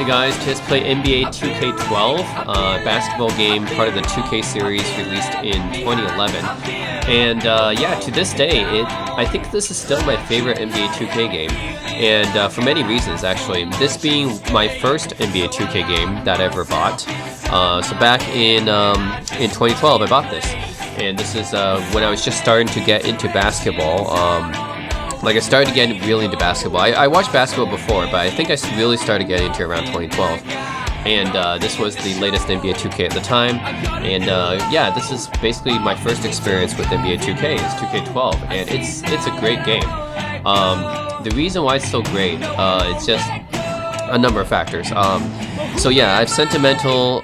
Hey guys, just play NBA 2K12, basketball game, part of the 2K series released in 2011. And yeah, to this day, I think this is still my favorite NBA 2K game, and for many reasons actually. This being my first NBA 2K game that I ever bought. So back in 2012, I bought this, and this is when I was just starting to get into basketball. Like I started getting really into basketball. I watched basketball before, but I think I really started getting into it around 2012. And this was the latest NBA 2K at the time. And yeah, this is basically my first experience with NBA 2K is 2K12, and it's a great game. The reason why it's so great, it's just a number of factors. So yeah, I have sentimental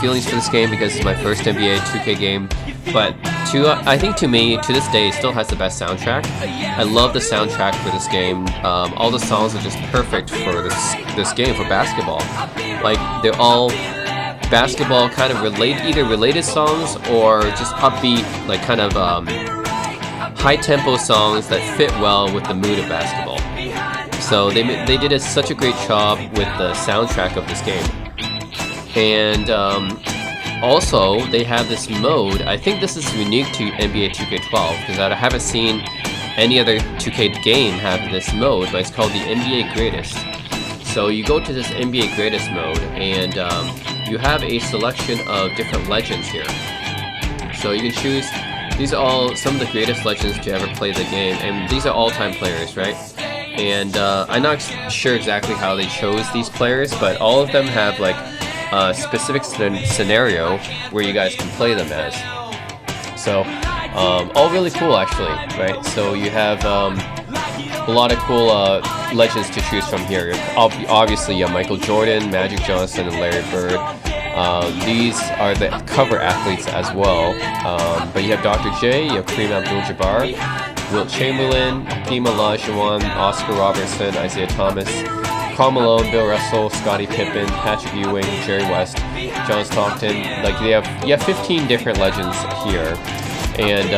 feelings for this game because it's my first NBA 2K game. But I think to me, to this day, it still has the best soundtrack. I love the soundtrack for this game. All the songs are just perfect for this game, for basketball. Like, they're all basketball kind of either related songs or just upbeat, like kind of high-tempo songs that fit well with the mood of basketball. So they did such a great job with the soundtrack of this game. And also, they have this mode. I think this is unique to NBA 2K12 because I haven't seen any other 2K game have this mode, but it's called the NBA Greatest. So you go to this NBA Greatest mode, and you have a selection of different legends here. So you can choose. These are all some of the greatest legends to ever play the game, and these are all-time players, right? And I'm not sure exactly how they chose these players, but all of them have like a specific scenario where you guys can play them as. So, all really cool actually, right? So you have a lot of cool legends to choose from here. Obviously, you have Michael Jordan, Magic Johnson, and Larry Bird. These are the cover athletes as well. But you have Dr. J, you have Kareem Abdul-Jabbar, Wilt Chamberlain, Hakeem Olajuwon, Oscar Robertson, Isaiah Thomas, Karl Malone, Bill Russell, Scottie Pippen, Patrick Ewing, Jerry West, John Stockton. Like you have 15 different legends here, and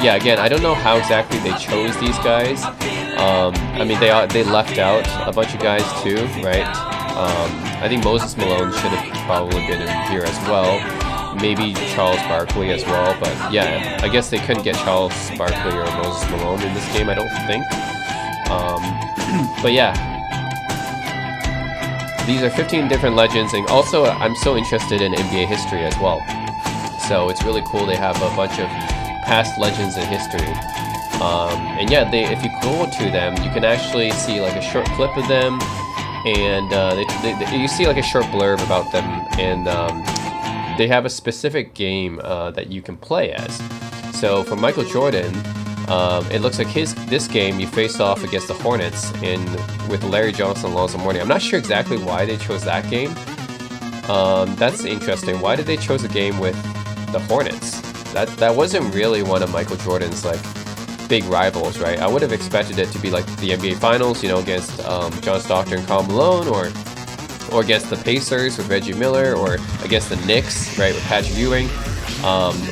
yeah, again, I don't know how exactly they chose these guys. I mean, they left out a bunch of guys too, right? I think Moses Malone should have probably been in here as well. Maybe Charles Barkley as well, but yeah, I guess they couldn't get Charles Barkley or Moses Malone in this game, I don't think. But yeah. These are 15 different legends, and also I'm so interested in NBA history as well. So it's really cool they have a bunch of past legends in history. And yeah, if you go to them, you can actually see like a short clip of them, and you see like a short blurb about them, and they have a specific game that you can play as. So for Michael Jordan, it looks like this game you face off against the Hornets with Larry Johnson and Alonzo Mourning. I'm not sure exactly why they chose that game. That's interesting. Why did they choose a game with the Hornets? That wasn't really one of Michael Jordan's like big rivals, right? I would have expected it to be like the NBA Finals, you know, against John Stockton and Karl Malone, or against the Pacers with Reggie Miller, or against the Knicks, right, with Patrick Ewing.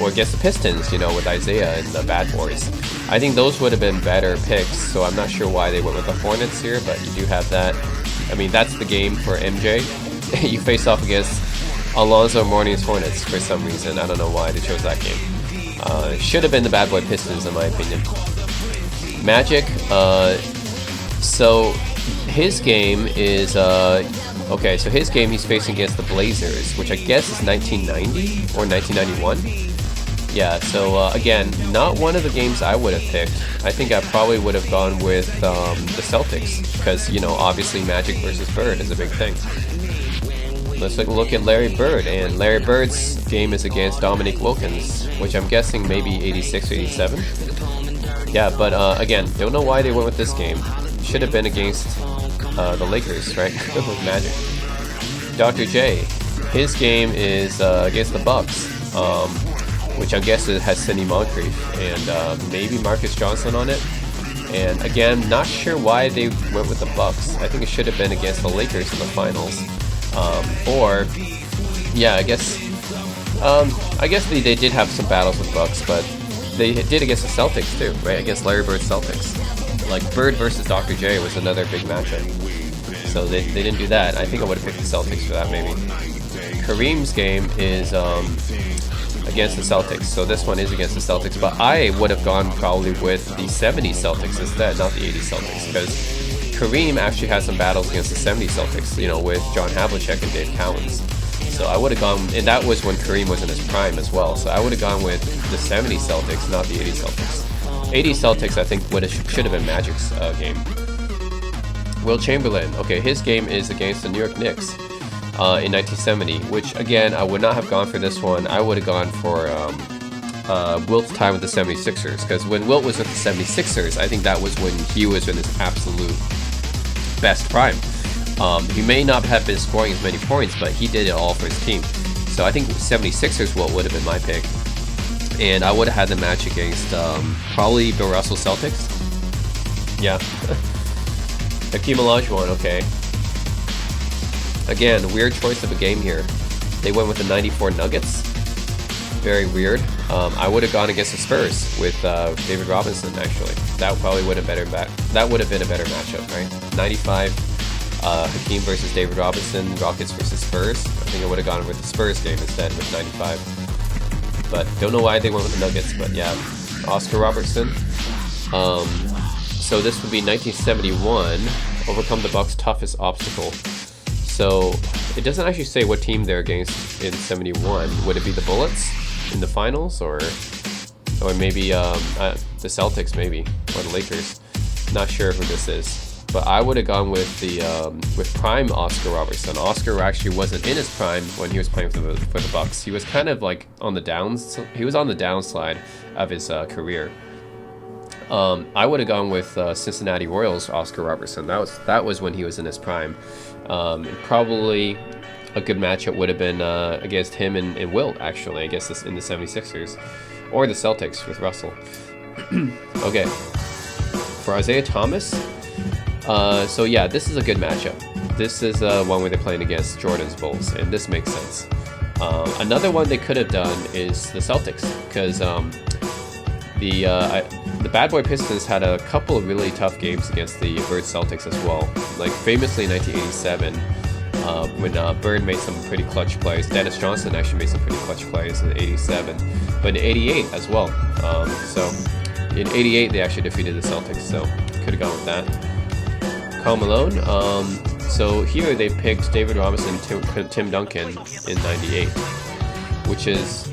Or against the Pistons, you know, with Isaiah and the Bad Boys. I think those would have been better picks, so I'm not sure why they went with the Hornets here, but you do have that. I mean, that's the game for MJ. You face off against Alonzo Mourning's Hornets for some reason. I don't know why they chose that game. It should have been the Bad Boy Pistons, in my opinion. Magic, so his game is... okay, so his game he's facing against the Blazers, which I guess is 1990 or 1991. Yeah, so again, not one of the games I would have picked. I think I probably would have gone with the Celtics, because, you know, obviously Magic versus Bird is a big thing. Let's look at Larry Bird, and Larry Bird's game is against Dominique Wilkins, which I'm guessing maybe 86 or 87. Yeah, but again, don't know why they went with this game. Should have been against the Lakers, right? With Magic. Dr. J, his game is against the Bucks, which I guess it has Sidney Moncrief and maybe Marcus Johnson on it. And again, not sure why they went with the Bucks. I think it should have been against the Lakers in the finals. Or, yeah, I guess they did have some battles with Bucks, but they did against the Celtics too, right? Against Larry Bird's Celtics. Like Bird versus Dr. J was another big matchup. So they didn't do that. I think I would have picked the Celtics for that maybe. Kareem's game is against the Celtics. So this one is against the Celtics, but I would have gone probably with the 70s Celtics instead, not the 80s Celtics, because Kareem actually had some battles against the 70s Celtics, you know, with John Havlicek and Dave Cowens. So I would have gone, and that was when Kareem was in his prime as well. So I would have gone with the 70s Celtics, not the 80s Celtics. 80s Celtics, I think, should have been Magic's game. Wilt Chamberlain, okay, his game is against the New York Knicks in 1970, which again, I would not have gone for this one. I would have gone for Wilt's time with the 76ers, because when Wilt was with the 76ers, I think that was when he was in his absolute best prime. He may not have been scoring as many points, but he did it all for his team. So I think 76ers Wilt would have been my pick. And I would have had the match against probably Bill Russell Celtics. Yeah. Hakeem Olajuwon, okay. Again, weird choice of a game here. They went with the 94 Nuggets. Very weird. I would have gone against the Spurs with David Robinson, actually. That probably would have been a better matchup, right? 95 Hakeem versus David Robinson, Rockets versus Spurs. I think I would have gone with the Spurs game instead with 95. But don't know why they went with the Nuggets, but yeah. Oscar Robertson. So this would be 1971, overcome the Bucks' toughest obstacle. So it doesn't actually say what team they're against in 71. Would it be the Bullets in the finals, or maybe the Celtics, maybe, or the Lakers? Not sure who this is. But I would have gone with the with prime Oscar Robertson. Oscar actually wasn't in his prime when he was playing for the Bucks. He was kind of like on the downs. He was on the downslide of his career. I would have gone with Cincinnati Royals Oscar Robertson. That was when he was in his prime. Probably a good matchup would have been against him and Wilt, actually. I guess in the 76ers or the Celtics with Russell. Okay, for Isaiah Thomas. So yeah, this is a good matchup. This is one where they're playing against Jordan's Bulls, and this makes sense. Another one they could have done is the Celtics, because the Bad Boy Pistons had a couple of really tough games against the Bird Celtics as well. Like famously in 1987, when Bird made some pretty clutch plays. Dennis Johnson actually made some pretty clutch plays in 87, but in 88 as well. So in 88 they actually defeated the Celtics, so could have gone with that. Karl Malone. So here they picked David Robinson, Tim Duncan in 98, which is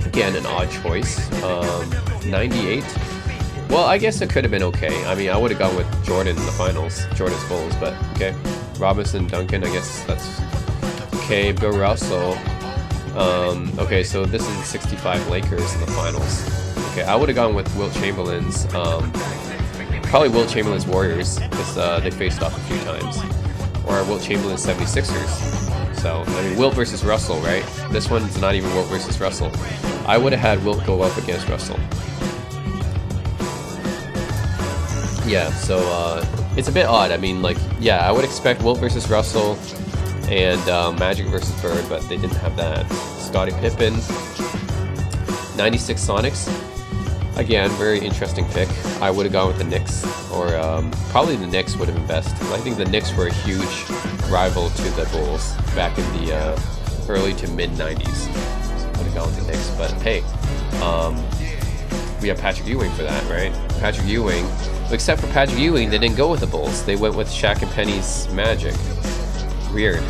again an odd choice. 98. Well, I guess it could have been okay. I mean, I would have gone with Jordan in the finals, Jordan's Bulls, but okay. Robinson, Duncan, I guess that's okay. Bill Russell. Okay, so this is the 65 Lakers in the finals. Okay, I would have gone with Wilt Chamberlain's. Probably Wilt Chamberlain's Warriors, because they faced off a few times. Or Wilt Chamberlain's 76ers. So, I mean, Wilt versus Russell, right? This one's not even Wilt versus Russell. I would have had Wilt go up against Russell. Yeah, so it's a bit odd. I mean, like, yeah, I would expect Wilt versus Russell and Magic versus Bird, but they didn't have that. Scottie Pippen, 96 Sonics. Again, very interesting pick. I would have gone with the Knicks, or probably the Knicks would have been best. I think the Knicks were a huge rival to the Bulls back in the early to mid 90s. So I would have gone with the Knicks, but hey, we have Patrick Ewing for that, right? Patrick Ewing. Except for Patrick Ewing, they didn't go with the Bulls. They went with Shaq and Penny's Magic. Weird.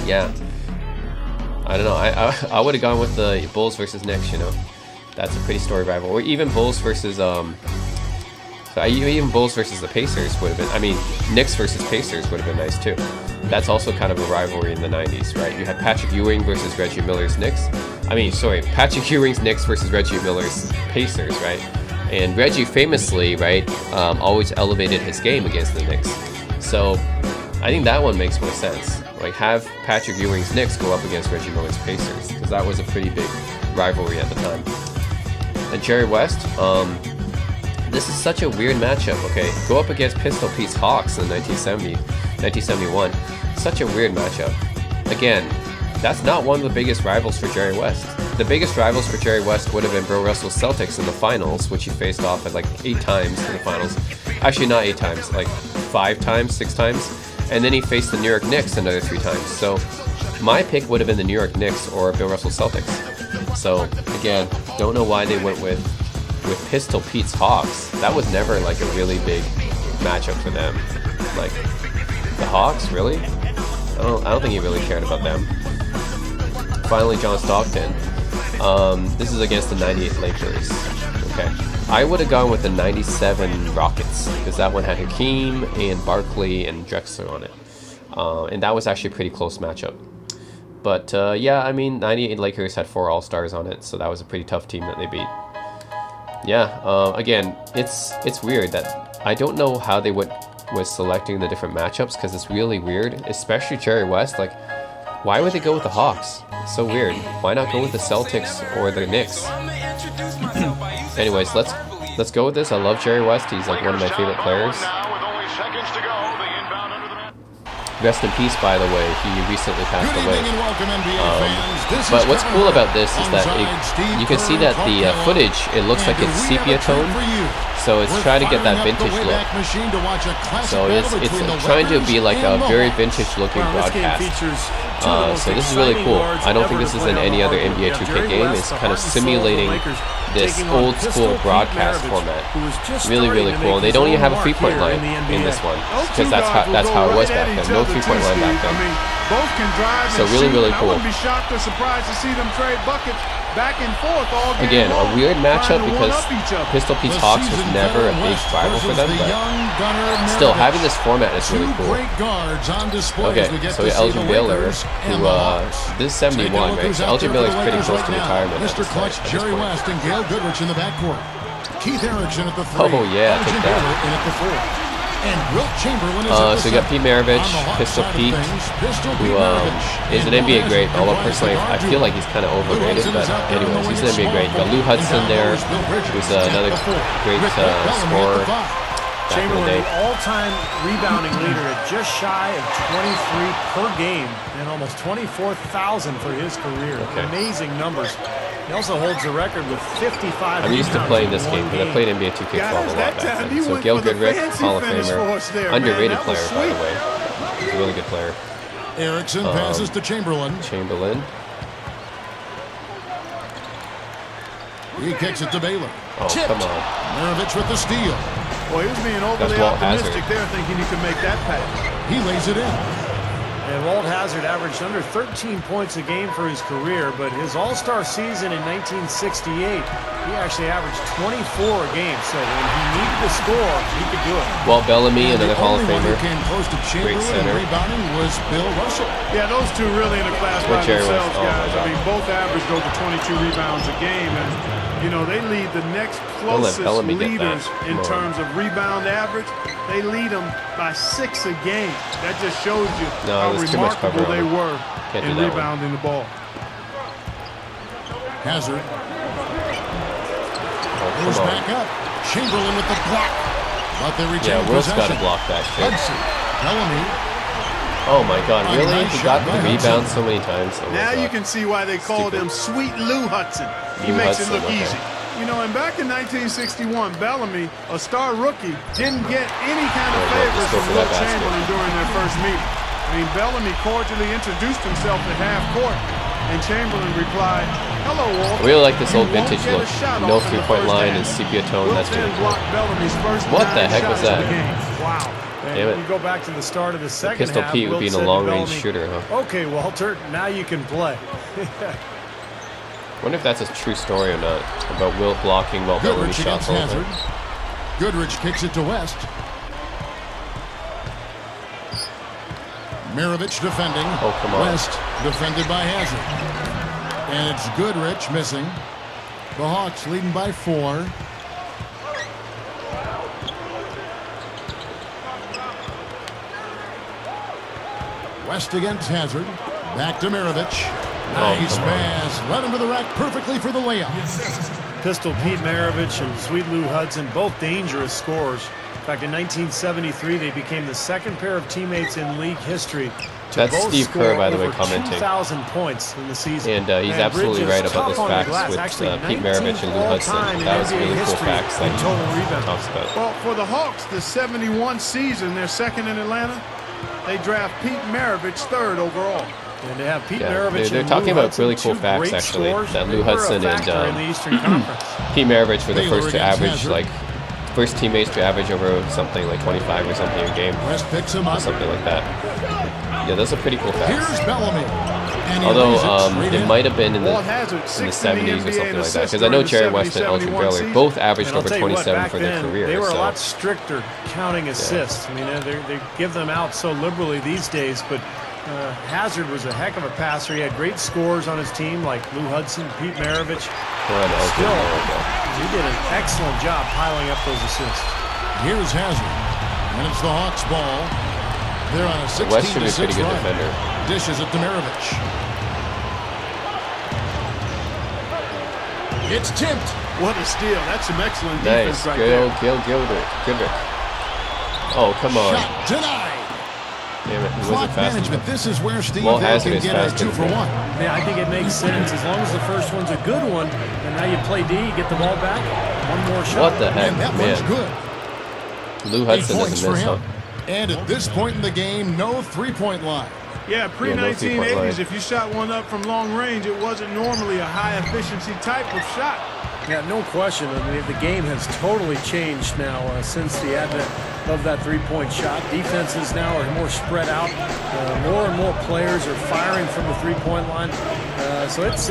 Yeah. I don't know. I would have gone with the Bulls versus Knicks, you know. That's a pretty storied rival. Or even Bulls versus even Bulls versus the Pacers would have been. I mean, Knicks versus Pacers would have been nice too. That's also kind of a rivalry in the 90s, right? You had Patrick Ewing versus Reggie Miller's Knicks. Patrick Ewing's Knicks versus Reggie Miller's Pacers, right? And Reggie famously, right, always elevated his game against the Knicks. So I think that one makes more sense. Like, have Patrick Ewing's Knicks go up against Reggie Miller's Pacers, because that was a pretty big rivalry at the time. And Jerry West, this is such a weird matchup, okay? Go up against Pistol Pete's Hawks in 1971. Such a weird matchup. Again, that's not one of the biggest rivals for Jerry West. The biggest rivals for Jerry West would have been Bill Russell's Celtics in the finals, which he faced off at like 8 times in the finals. Actually, not 8 times, like 5 times, 6 times. And then he faced the New York Knicks another 3 times. So my pick would have been the New York Knicks or Bill Russell Celtics. So again, don't know why they went with Pistol Pete's Hawks. That was never like a really big matchup for them. Like the Hawks, really? I don't think he really cared about them. Finally, John Stockton. This is against the 98 Lakers. Okay, I would have gone with the 97 Rockets because that one had Hakeem and Barkley and Drexler on it, and that was actually a pretty close matchup. But yeah, I mean, 98 Lakers had 4 All-Stars on it, so that was a pretty tough team that they beat. Yeah, again, it's weird that I don't know how they was selecting the different matchups because it's really weird, especially Jerry West. Like, why would they go with the Hawks? It's so weird. Why not go with the Celtics or the Knicks? Anyways, let's go with this. I love Jerry West. He's like one of my favorite players. Rest in peace, by the way. He recently passed away. But what's cool about this is that you can see that the footage, it looks like it's sepia tone. So it's trying to get that vintage look. So it's trying to be like a very vintage looking broadcast. So this is really cool. I don't think this is in any other NBA 2K game. It's kind of simulating this old school broadcast format. Really, really cool. And they don't even have a 3-point line in this one because that's how it was back then. No 3-point line back then. So really, really cool. Again, a weird matchup because Pistol Pete's Hawks was never a big rival for them, but still, having this format is really cool. Okay, so we have Elgin Baylor, who, this is 71, right? So Elgin Baylor is pretty close to retirement at this point. Oh yeah, take that. So you got Pete Maravich, Pistol Pete, who is an NBA great. Although personally, I feel like he's kind of overrated. But anyways, he's an NBA great. You got Lou Hudson there, who's another great scorer. Chamberlain, the all-time rebounding leader at just shy of 23 per game and almost 24,000 for his career. Okay. Amazing numbers. He also holds the record with 55. I'm used to playing this game because I played NBA 2K12 a lot back then. So Gail Goodrich, Hall of Famer, underrated player, by the way. He's a really good player. Erickson passes to Chamberlain. He kicks it to Baylor. Oh, Tipped. come on. Maravich with the steal. Well, he was being overly optimistic there, thinking he could make that pass. He lays it in. And Walt Hazzard averaged under 13 points a game for his career, but his All-Star season in 1968, he actually averaged 24 a game. So when he needed to score, he could do it. Walt Bellamy, another Hall of Famer. Came close to Great center. Rebounding was Bill Russell. Yeah, those two really in a class by themselves, guys. I mean, both averaged over 22 rebounds a game, and you know they lead the next closest leaders in terms of rebound average. They lead them by 6 a game. That just shows you how remarkable they were in rebounding the ball. Hazard. Goes back up. Chamberlain with the block. But they retain possession. Will's got to block that shit. Bellamy. Oh my God, really? He got the rebound so many times. Oh now you can see why they called him Sweet Lou Hudson. He makes it look easy. You know, and back in 1961, Bellamy, a star rookie, didn't get any kind of favors from Wilt Chamberlain during their first meeting. I mean, Bellamy cordially introduced himself at half court, and Chamberlain replied, "Hello, Walt." I really like this old vintage look. No 3-point line and sepia tone. That's really cool. What the heck was that? Wow. Damn it. You go back to the start of the second Pistol half, Pete would be in a long-range shooter, huh? Okay, Walter, now you can play. I wonder if that's a true story or not, about Wilt blocking while Bellamy shots all over. Goodrich kicks it to West. Maravich defending. Oh, come on. West defended by Hazard. And it's Goodrich missing. The Hawks leading by 4. West against Hazard. Back to Maravich. Nice pass. Led him to the rack perfectly for the layup. Pistol Pete Maravich and Sweet Lou Hudson, both dangerous scorers. fact, in 1973, they became the second pair of teammates in league history to That's both Steve Kerr, score by the way, over commenting. 2,000 points in the season. And he's absolutely Bridges, right about this tough on the facts glass, with actually Pete Maravich and Lou Hudson. all-time in That was NBA really cool history facts that in he total rebounds. talks about. Well, for the Hawks, the 71 season, they're second in Atlanta. They draft Pete Maravich third overall. And to have Pete Yeah, Maravich they're and talking Lou about really Hudson, cool two facts, great actually, scorers, that they Lou were a Hudson factor and in the Eastern Conference. Pete Maravich were the Taylor first to against average, Hazard. like, first teammates to average over something like 25 or something a game. West picks him up. Something like that. Yeah, those are pretty cool Here's facts. Bellamy. And he Although lays it straight it in. might have been in the Walt Hazard, in the sixth in the 70s or NBA something in like that. assists Because I know during the Jerry West and Elgin 70-71 Baylor season. both averaged And I'll over tell you what, 27 back for their then, career. they were a So lot stricter counting assists. I mean, they give them out so liberally these days, but Hazard was a heck of a passer. He had great scores on his team, like Lou Hudson, Pete Maravich. we're on Elgin Still, Baylor. he did an excellent job piling up those assists. Here's Hazard. And it's the Hawks' ball. They're on a 16-6 West should be a pretty good run. defender. Dishes it to Maravich. It's tipped. What a steal. That's some excellent Nice. defense right there. Goodrick. Oh, come on. Shot denied. Damn it. He Clock wasn't fast management. enough. This is where Steve Walt Nash Hazard can is get a faster 2 for than 1. Yeah, I think it makes sense. As long as the first one's a good one, and now you play D, you get the ball back. One more shot. What the heck, And that one's man. good. Lou 8 Hudson points doesn't for miss, huh? him. And at this point in the game, no three-point line. Yeah, Yeah, no three-point line. pre-1980s, if you shot one up from long range, it wasn't normally a high-efficiency type of shot. Yeah, no question. I mean, the game has totally changed now since the advent of that three-point shot. Defenses now are more spread out. More and more players are firing from the three-point line. So it's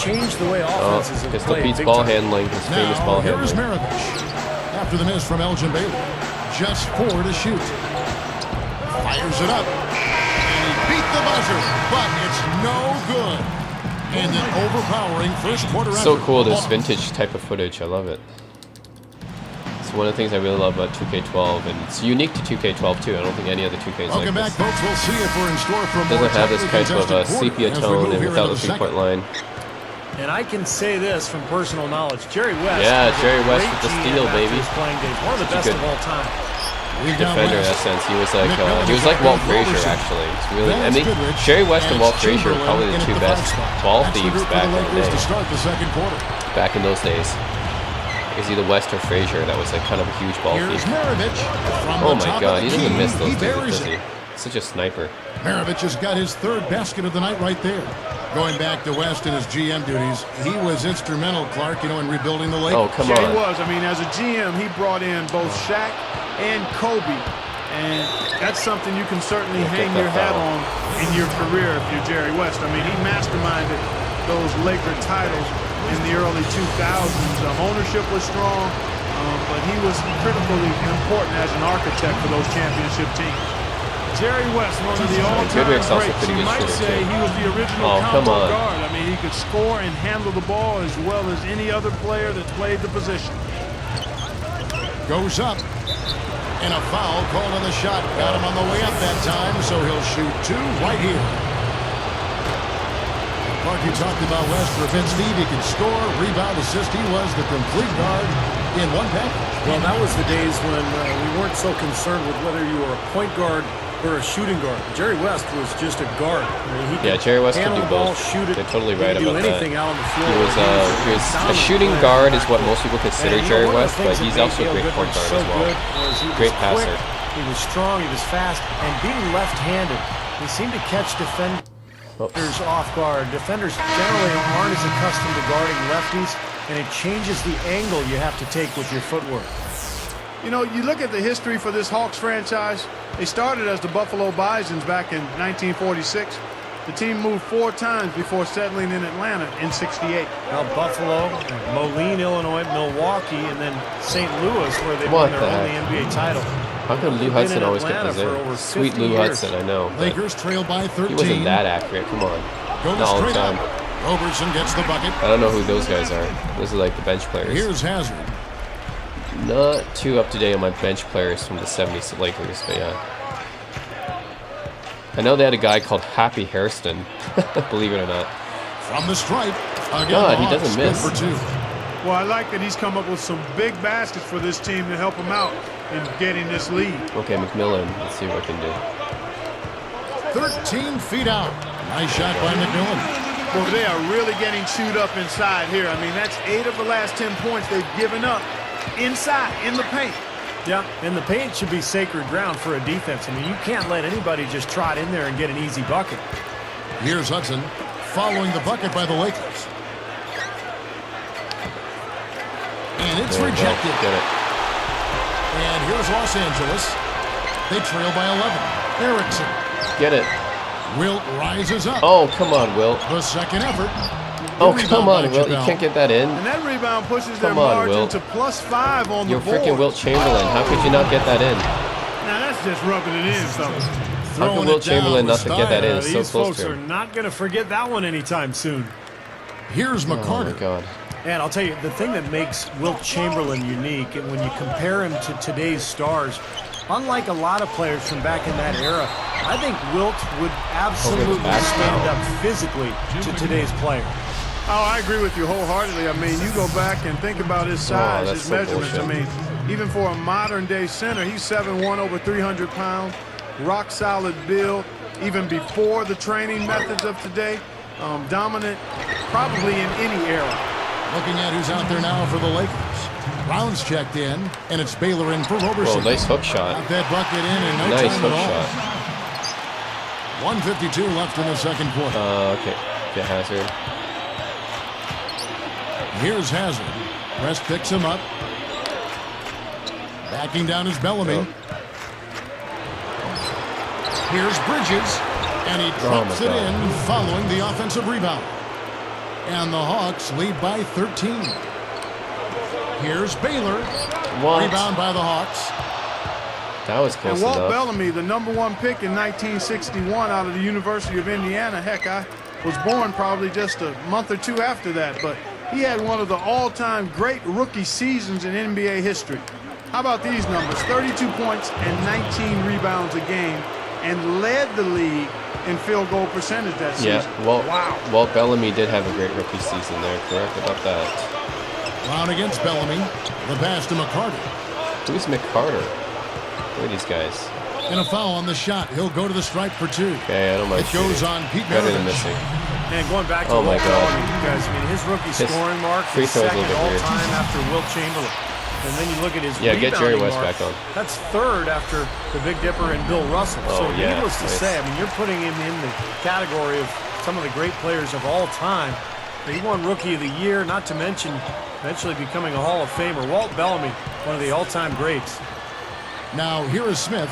changed the way offenses have Pistol played. Pete's big ball time. handling, his famous ball Now, here's handling. Maravich. After the miss from Elgin Baylor. Just 4 to shoot. Fires it up. And he beat the buzzer, but it's no good. And an overpowering first quarter So effort. cool, this vintage type of footage. I love it. It's one of the things I really love about 2K12, and it's unique to 2K12 too. I don't think any other 2K is like Welcome back, this. folks. We'll see if we're in store for It more doesn't have this tightly type of contested quarter sepia as we tone move and here without into the the three-point second. line. And I can say this from personal knowledge. Jerry West. Yeah, was a Jerry West great with the GM steal, after baby. his playing days. One of the Such a best good of all time. We've got Defender in West. that sense. He was like McMillan he was like Walt attacking Frazier Roberson. actually. It's really, I Vance mean, Goodrich Jerry West and and Walt Frazier are Chamberlain probably in the at two the best 5 spot. ball That's the thieves group for back the in the Lakers to day. start the second quarter. Back in those days, it was either West or Frazier that was like kind of a huge ball Here's thief. Maravich from Oh the my top God, of he the doesn't key. miss those He things, buries does he? it. Such a sniper. Maravich has got his third basket of the night right there. Going back to West in his GM duties, he was instrumental, Clark, in rebuilding the Lakers. Oh, come Yeah, he on. was. I mean, as a GM, he brought in both Shaq and Kobe. And that's something you can certainly Yeah, hang get your that hat foul. on in your career if you're Jerry West. I mean, he masterminded those Laker titles in the early 2000s. Ownership was strong, but he was critically important as an architect for those championship teams. Jerry West, one of the all-time Goodrick's also greats. pretty You good might shooter, say too. he was the original Oh, come combo on. guard. I mean, he could score and handle the ball as well as any other player that played the position. Goes up. And a foul called on the shot. Got him on the way up that time, so he'll shoot 2 right here. Mark, you talked about West for Vince Steve. He can score, rebound, assist. He was the complete guard in one package. Well, that was the days when we weren't so concerned with whether you were a point guard or a shooting guard. Jerry West was just a guard. I mean, he Yeah, could Jerry West could handle do the ball, both. shoot it. They're totally He right could do about that. anything out on the floor. He was a dominant shooting player guard in is what the most people consider And, Jerry one of West, the but things that he's made also a Dale great point Goodwin guard so as well. good was he was Great quick, passer. he was strong, he was fast, and being left-handed, he seemed to catch defenders off guard. Defenders generally aren't as accustomed to guarding lefties, and it changes the angle you have to take with your footwork. You know, you look at the history for this Hawks franchise. They started as the Buffalo Bisons back in 1946. The team moved 4 times before settling in Atlanta in '68. Now Buffalo, Moline, Illinois, Milwaukee, and then St. Louis, where they What won their the only heck? NBA title. How come Lou Been in Hudson always kept Atlanta his for over in? Sweet 50 Lou years. Hudson, I know. But Lakers trail by 13. he wasn't that accurate. Come on. Goes Not all the straight time. up. Roberson gets the bucket. I don't know who those guys are. Those are like the bench players. Here's Hazard. Not too up to date on my bench players from the 70s Lakers, but yeah. I know they had a guy called Happy Hairston, believe it or not. From the stripe. Again, God, he Hawks doesn't good miss. for 2. Well, I like that he's come up with some big baskets for this team to help him out. in getting this lead. Okay, McMillan. Let's see what I can do. 13 feet out. Nice shot by McMillan. Well, they are really getting chewed up inside here. I mean, that's 8 of the last 10 points they've given up inside, in the paint. Yeah, and the paint should be sacred ground for a defense. I mean, you can't let anybody just trot in there and get an easy bucket. Here's Hudson following the bucket by the Lakers. And it's rejected. Get it. And here's Los Angeles. They trail by 11. Erickson. Get it. Wilt rises up. Oh, come on, Wilt. The second effort. Oh, The come rebound on, by Wilt. You Chappelle. can't get that in. And that rebound pushes their Come on, margin Wilt. to +5 on You're the board. freaking Wilt Chamberlain. How could you not get that in? Now, that's just rubbing it in, fellas. How Throwing could it Wilt Chamberlain down not to get that in? It's so These close folks to are him. not going to forget that one anytime soon. Here's Oh, my McCarter. God. And I'll tell you, the thing that makes Wilt Chamberlain unique, and when you compare him to today's stars, unlike a lot of players from back in that era, I think Wilt would absolutely stand up physically to today's player. Oh, I agree with you wholeheartedly. I mean, you go back and think about his size, that's his so measurements. bullshit. I mean, even for a modern-day center, he's 7'1", over 300 pounds, rock-solid build. Even before the training methods of today, dominant probably in any era. Looking at who's out there now for the Lakers. Brown's checked in, and it's Baylor in for Roberson. Oh, nice hook shot. Got that bucket in no Nice time hook at all. shot. 1:52 left in the second quarter. Okay. Get Hazard. Here's Hazard. Press picks him up. Backing down is Bellamy. Here's Bridges. And he drops my it God. in following the offensive rebound. And the Hawks lead by 13. Here's Baylor. What? Rebound by the Hawks. That was close And Walt enough. Bellamy, the #1 pick in 1961 out of the University of Indiana. Heck, I was born probably just a month or two after that, but he had one of the all-time great rookie seasons in NBA history. How about these numbers? 32 points and 19 rebounds a game, and led the league in field goal percentage that season. Yeah, Walt Bellamy did have a great rookie season there. Correct about that. Brown against Bellamy. The pass to McCarter. Who's McCarter? Who are these guys? And a foul on the shot. He'll go to the stripe for 2. Okay, I don't mind It goes shooting. on Pete Better than Maravich. missing. And going back to Oh, my Wilt God. Bellamy, you guys, I mean, his rookie His scoring mark free is throw is a second little bit weird. all-time after Wilt Chamberlain. And then you look at his Yeah, get Jerry rebounding West mark, back on. That's third after the Big Dipper and Bill Russell. Oh, So yeah, needless to nice. say, I mean, you're putting him in the category of some of the great players of all time. He won Rookie of the Year, not to mention eventually becoming a Hall of Famer. Walt Bellamy, one of the all-time greats. Now here is Smith.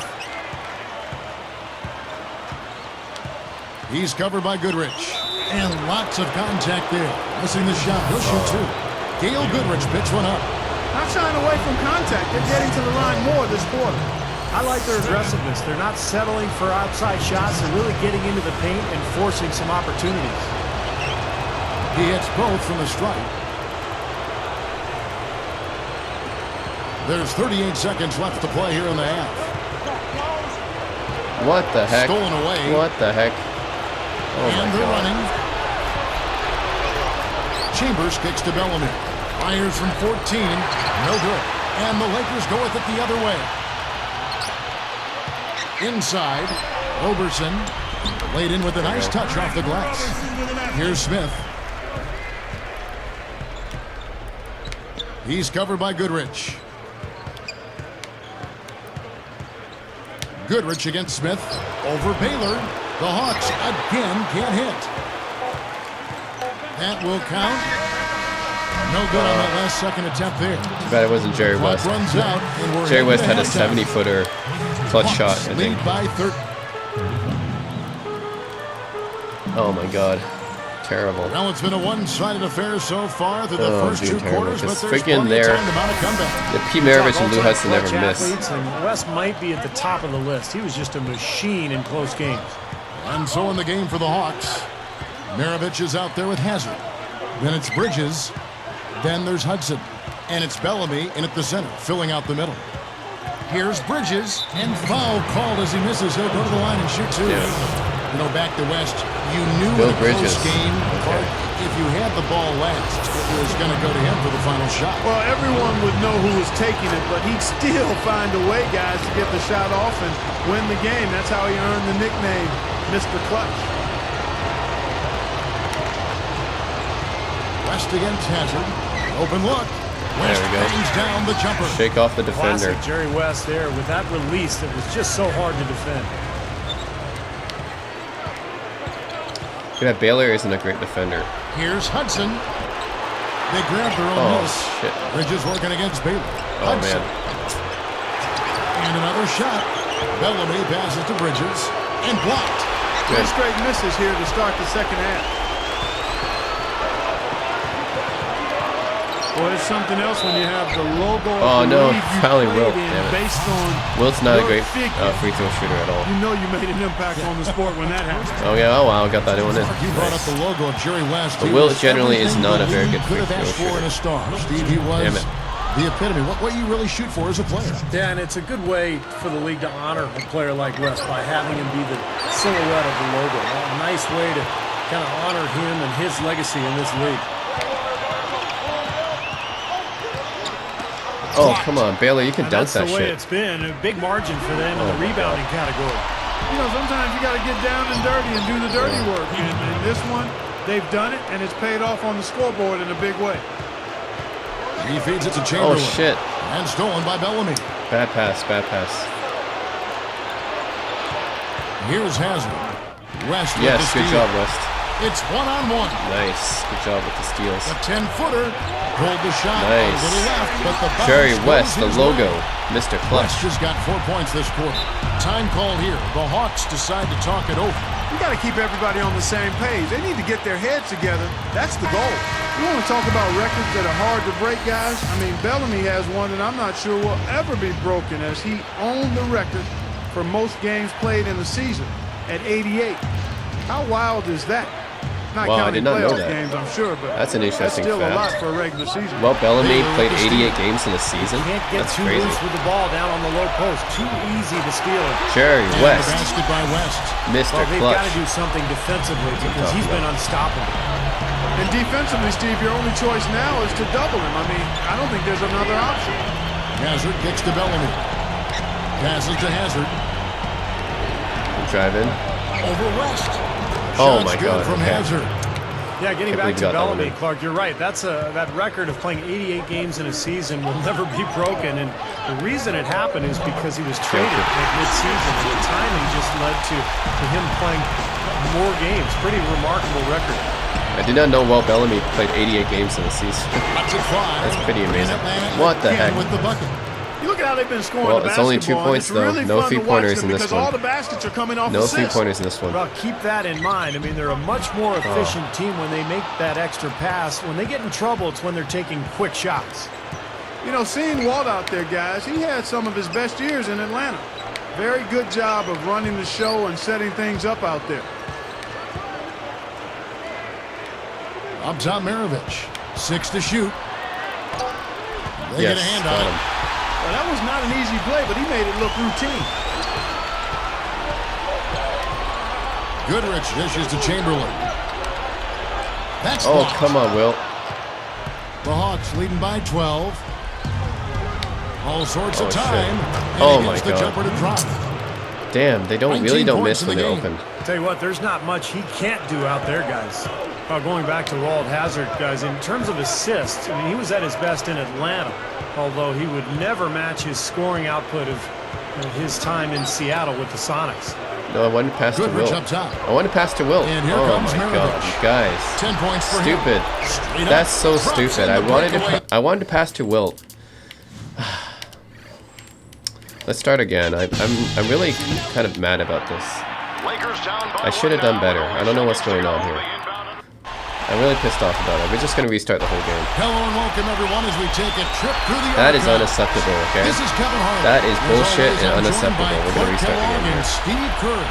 He's covered by Goodrich. And lots of contact there. Missing the shot. He'll shoot 2. Gail Goodrich picks one up. Not shying away from contact. They're getting to the line more this quarter. I like their aggressiveness. They're not settling for outside shots. They're really getting into the paint and forcing some opportunities. He hits both from the stripe. There's 38 seconds left to play here in the half. What the heck? Stolen away. What the heck? Oh And my they're God. running. Chambers kicks to Bellamy. Fires from 14. No good. And the Lakers go with it the other way. Inside. Roberson laid in with a nice touch off the glass. Here's Smith. He's covered by Goodrich. Goodrich against Smith. Over Baylor. The Hawks again can't hit. That will count. No good on that last second attempt there. Too bad it wasn't Jerry Clock West. runs out, and we're Jerry West heading had a to halftime. 70-footer clutch shot, Hawks I think. lead by 30. Oh my God. Terrible. Well, it's been a one-sided affair so far through the Oh, first dude, 2 terrible. quarters, but Just there's freaking plenty of there. time to mount a comeback. The Pete Maravich and Lou All-time Hudson never clutch miss. athletes, and West might be at the top of the list. He was just a machine in close games. And so in the game for the Hawks, Maravich is out there with Hazard. Then it's Bridges. Then there's Hudson. And it's Bellamy in at the center, filling out the middle. Here's Bridges, and foul called as he misses. He'll go to the line and shoot 2. Yeah. You know, back to West, you knew Bill in a Bridges. close game, Okay. if you had the ball last, it was going to go to him for the final shot. Well, everyone would know who was taking it, but he'd still find a way, guys, to get the shot off and win the game. That's how he earned the nickname, Mr. Clutch. West against Hazard. Open look. West There we go. bangs down the jumper. Shake off the defender. Classic Jerry West there with that release that was just so hard to defend. Yeah, Baylor isn't a great defender. Here's Hudson. They grab their own Oh, miss. shit. Bridges working against Baylor. Oh, Hudson. man. And another shot. Bellamy passes to Bridges. And blocked. Three straight misses here to start the second half. Well, it's something else when you have the logo Oh, of the no, league you fouling played Wilt, in damn it. based on Wilt's not a your great figure. free throw shooter at all. You know you made an impact on the sport when that happened. Oh, yeah. Oh, wow. Got that one in. You brought up Nice. the logo of Jerry West. But He Wilt was generally is everything not the a very league good free could have throw asked for in shooter. a star. Steve, he was Damn it. the epitome. What you really shoot for as a player. Yeah, and it's a good way for the league to honor a player like West by having him be the silhouette of the logo. A nice way to kind of honor him and his legacy in this league. Oh, come on. Baylor, you can And dunk that's that the way shit. it's been. A big margin for them in Oh, the my rebounding category. You know, sometimes you got to get down and dirty and do the dirty work. And this one, they've done it, and it's paid off on the scoreboard in a big way. He feeds it to Oh, Chamberlain. shit. And stolen by Bellamy. Bad pass. Bad pass. Here's Hazard. West with Yes, the good steal. job, West. It's one-on-one. Nice. Good job with the steals. A 10-footer. Pulled the shot. Nice. A little left, but the bounce Jerry goes West, the his logo. way. Mr. Clutch. West just got 4 points this quarter. Time called here. The Hawks decide to talk it over. You got to keep everybody on the same page. They need to get their heads together. That's the goal. You want to talk about records that are hard to break, guys? I mean, Bellamy has one that I'm not sure will ever be broken, as he owned the record for most games played in the season at 88. How wild is that? Not Wow, I counting did not know playoff that. games, I'm sure, but That's an interesting still a fact. lot for a regular season. Well, Bellamy played 88 games in a season. Can't get That's too crazy. loose with the ball down on the low post. Too easy to steal it. Jerry And West. the basket by West. Mr. Well, they've got Clutch. to do something defensively because he's been unstoppable. And defensively, Steve, your only choice now is to double him. I mean, I don't think there's another option. Hazard kicks to Bellamy. Passes to Hazard. Drive in. Over West. Oh, Shots my good God, from okay. Hazard. Yeah, getting Can't back believe to you got that one Bellamy, in. Clark, you're right. That's that record of playing 88 games in a season will never be broken. And the reason it happened is because he was traded at midseason, and the timing just led to him playing more games. Pretty remarkable record. I did not know Walt Bellamy played 88 games in a season. That's a try. That's pretty amazing. And Atlanta What the again heck? with the bucket. You look at how they've been scoring Well, the it's only 2 basketball, and points, it's really though. No fun to watch three-pointers them in this because one. all the baskets are coming off No assists. 3-pointers in this one. Well, keep that in mind. I mean, they're a much more efficient team when they make that extra pass. When they get in trouble, it's when they're taking quick shots. You know, seeing Walt out there, guys, he had some of his best years in Atlanta. Very good job of running the show and setting things up out there. Up top, Maravich. 6 to shoot. They Yes, get a hand got on him. it. Well, that was not an easy play, but he made it look routine. Goodrich dishes to Chamberlain. That's Oh, blocked. come on, Wilt. The Hawks leading by 12. All sorts Oh, of shit. time. And Oh, he my gets the God. jumper to drop. Damn, they don't 19 don't points miss in when the they're game. open. Tell you what, there's not much he can't do out there, guys. Going back to Walt Hazard, guys, in terms of assists, I mean, he was at his best in Atlanta, although he would never match his scoring output of his time in Seattle with the Sonics. No, I wanted to pass to Goodrich Wilt. up top. I wanted to pass to Wilt. And here Oh comes my Maravich. God, guys. 10 points for Stupid. him. Straight up. That's so Drops stupid. in I the wanted breakaway. to I wanted to pass to Wilt. Let's start again. I'm really kind of mad about this. I should have done better. I don't know what's going on here. I'm really pissed off about it. We're just going to restart the whole game. Hello and welcome everyone as we take a trip through the That is archives. unacceptable, okay? This is Kevin Hart. That is As bullshit always, and I'm joined unacceptable. by We're gonna Clark restart the game Kellogg and here. Steve Kerr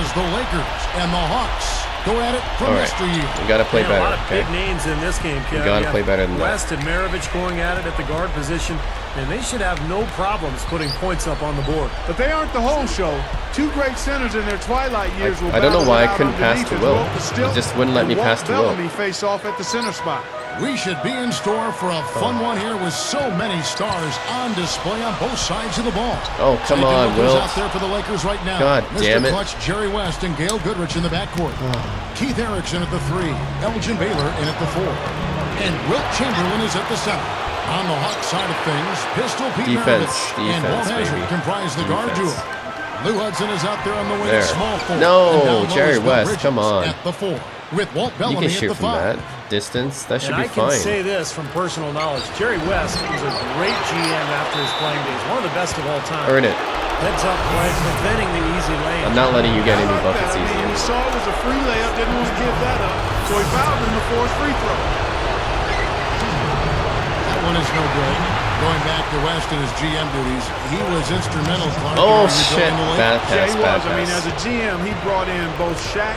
as the Lakers and the Hawks go at it from All right. yesteryear. We got to play Man, a better, lot of okay? big names in this game, Kev. gotta play better than that. West and Maravich going at it at the guard position. and they should have no problems putting points up on the board. But they aren't the whole show. Two great centers in their twilight years will I don't know battle why it I out couldn't pass underneath to as Will. Walt Stilt It just wouldn't let me and pass Walt to Will. Bellamy face off at the center spot. We should be in store for a fun one here with so many stars on display on both sides of the ball. Oh, come Taking on, lookers Will. out there for the Lakers right now. God damn Mr. it. Clutch, Jerry West, and Gail Goodrich in the backcourt. Keith Erickson at the 3. Elgin Baylor in at the 4. And Wilt Chamberlain is at the center. On the Hawk side of things, Pistol Pete Defense, Maravich and Walt defense, Hazzard baby. comprise the guard duo. Defense. Lou Hudson is out there on the wing There. at small 4. No, And down low Jerry is Bill West, Bridges come on. At the 4. With Walt You Bellamy can at shoot the from 5. that distance. That should And be I can fine. say this from personal knowledge. Jerry West was a great GM after his playing days. One of the best of all time. Earn it. Heads up play, preventing the easy lane. I'm not letting you get I any like that. buckets I mean, easier. he saw it was a free layup, didn't want to give that up, so he fouled him to force free throw. That one is no good. Going back to West and his GM duties, he was instrumental, Clark. Oh, in shit. rebuilding the Lakers. Bad Yeah, pass, he bad was. I mean, as pass. a GM, he brought in both Shaq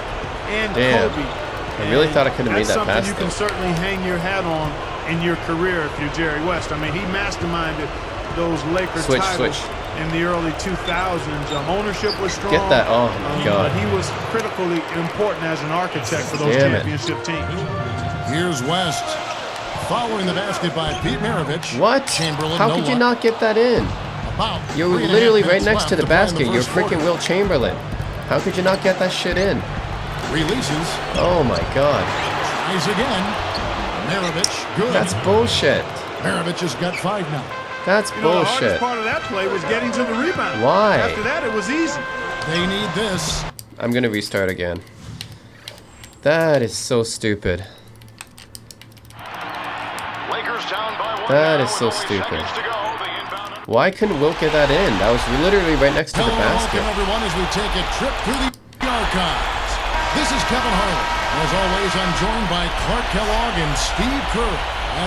and Damn. Kobe. I really thought I could have made That's that something pass, you can though. certainly hang your hat on in your career if you're Jerry West. I mean, he masterminded those Lakers Switch, titles switch. in the early 2000s. Ownership was strong. Get that. Oh, my God. But he was critically important as an architect for those Damn it. championship teams. Here's West. Following the basket by Pete Maravich. What? Chamberlain, How no could you luck. not get that in? About You're 3.5 literally right minutes next left to the play in basket. You're first quarter. freaking Wilt Chamberlain. How could you not get that shit in? Releases. Oh, my God. Tries again. Maravich, good. That's bullshit. Maravich has got 5 now. That's You know, the hardest bullshit. part of that play was getting to the rebound. Why? After that, it was easy. They need this. I'm gonna restart again. That is so stupid. That is so stupid. Why couldn't Wilt get that in? That was literally right next to the Hello and welcome, basket. everyone, as we take a trip through the archives. This is Kevin Harlan. As always, I'm joined by Clark Kellogg and Steve Kerr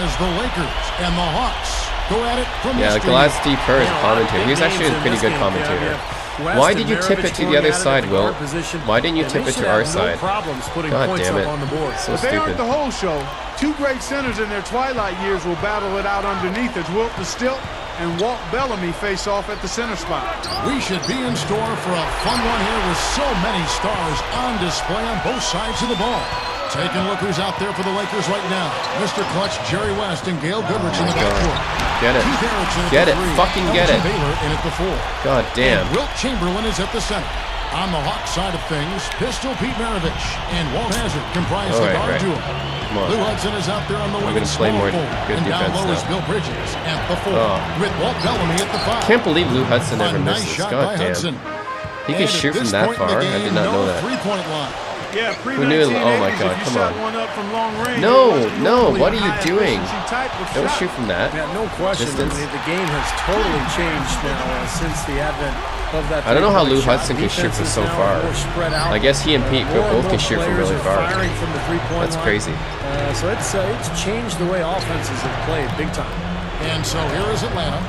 as the Lakers and the Hawks go at it from Yeah, the glad studio. Steve Kerr is a commentator. He's actually a pretty good commentator. Why did you tip it to the other side, Will? Why didn't you tip it to our side? God damn it. So But they aren't stupid. the whole show. Two great centers in their twilight years will battle it out underneath as Wilt Stilt and Walt Bellamy face off at the center spot. We should be in store for a fun one here with so many stars on display on both sides of the ball. Taking lookers out there for the Lakers right now. Mr. Clutch, Jerry West, and Gail Goodrich in the backcourt. Get it. Keith Erickson at Get the it. 3. Fucking get Elgin it. Baylor in at the 4. God damn. And Wilt Chamberlain is at the center. On the Hawk side of things, Pistol Pete Maravich and Walt Hazzard comprise the All right, guard right. duo. Come on. Lou Hudson is out there on the wing. gonna play small more forward. good And down defense low is now. Bill Bridges at the 4. Oh. With Walt Bellamy at the 5. Can't believe Lou Hudson never A nice misses. shot God by damn. Hudson. He And can shoot at from this that point in the far. I game, did not know no that. three-point line. Yeah, Who knew? pre-1980s, Oh my God, if you come shot on. one up from long range, No, it wasn't no, normally what are a you high doing? efficiency type of Don't shot. shoot from that. Yeah, no question. Distance. I mean, the game has totally changed now since the advent of that. I don't know how three-point Lou shot. Hudson can shoot from Defenses so now far. are more spread out. I guess he and Pete More and both more can shoot from players really are far. firing from the three-point That's line. crazy. So it's changed the way offenses have played big time. And so here is Atlanta,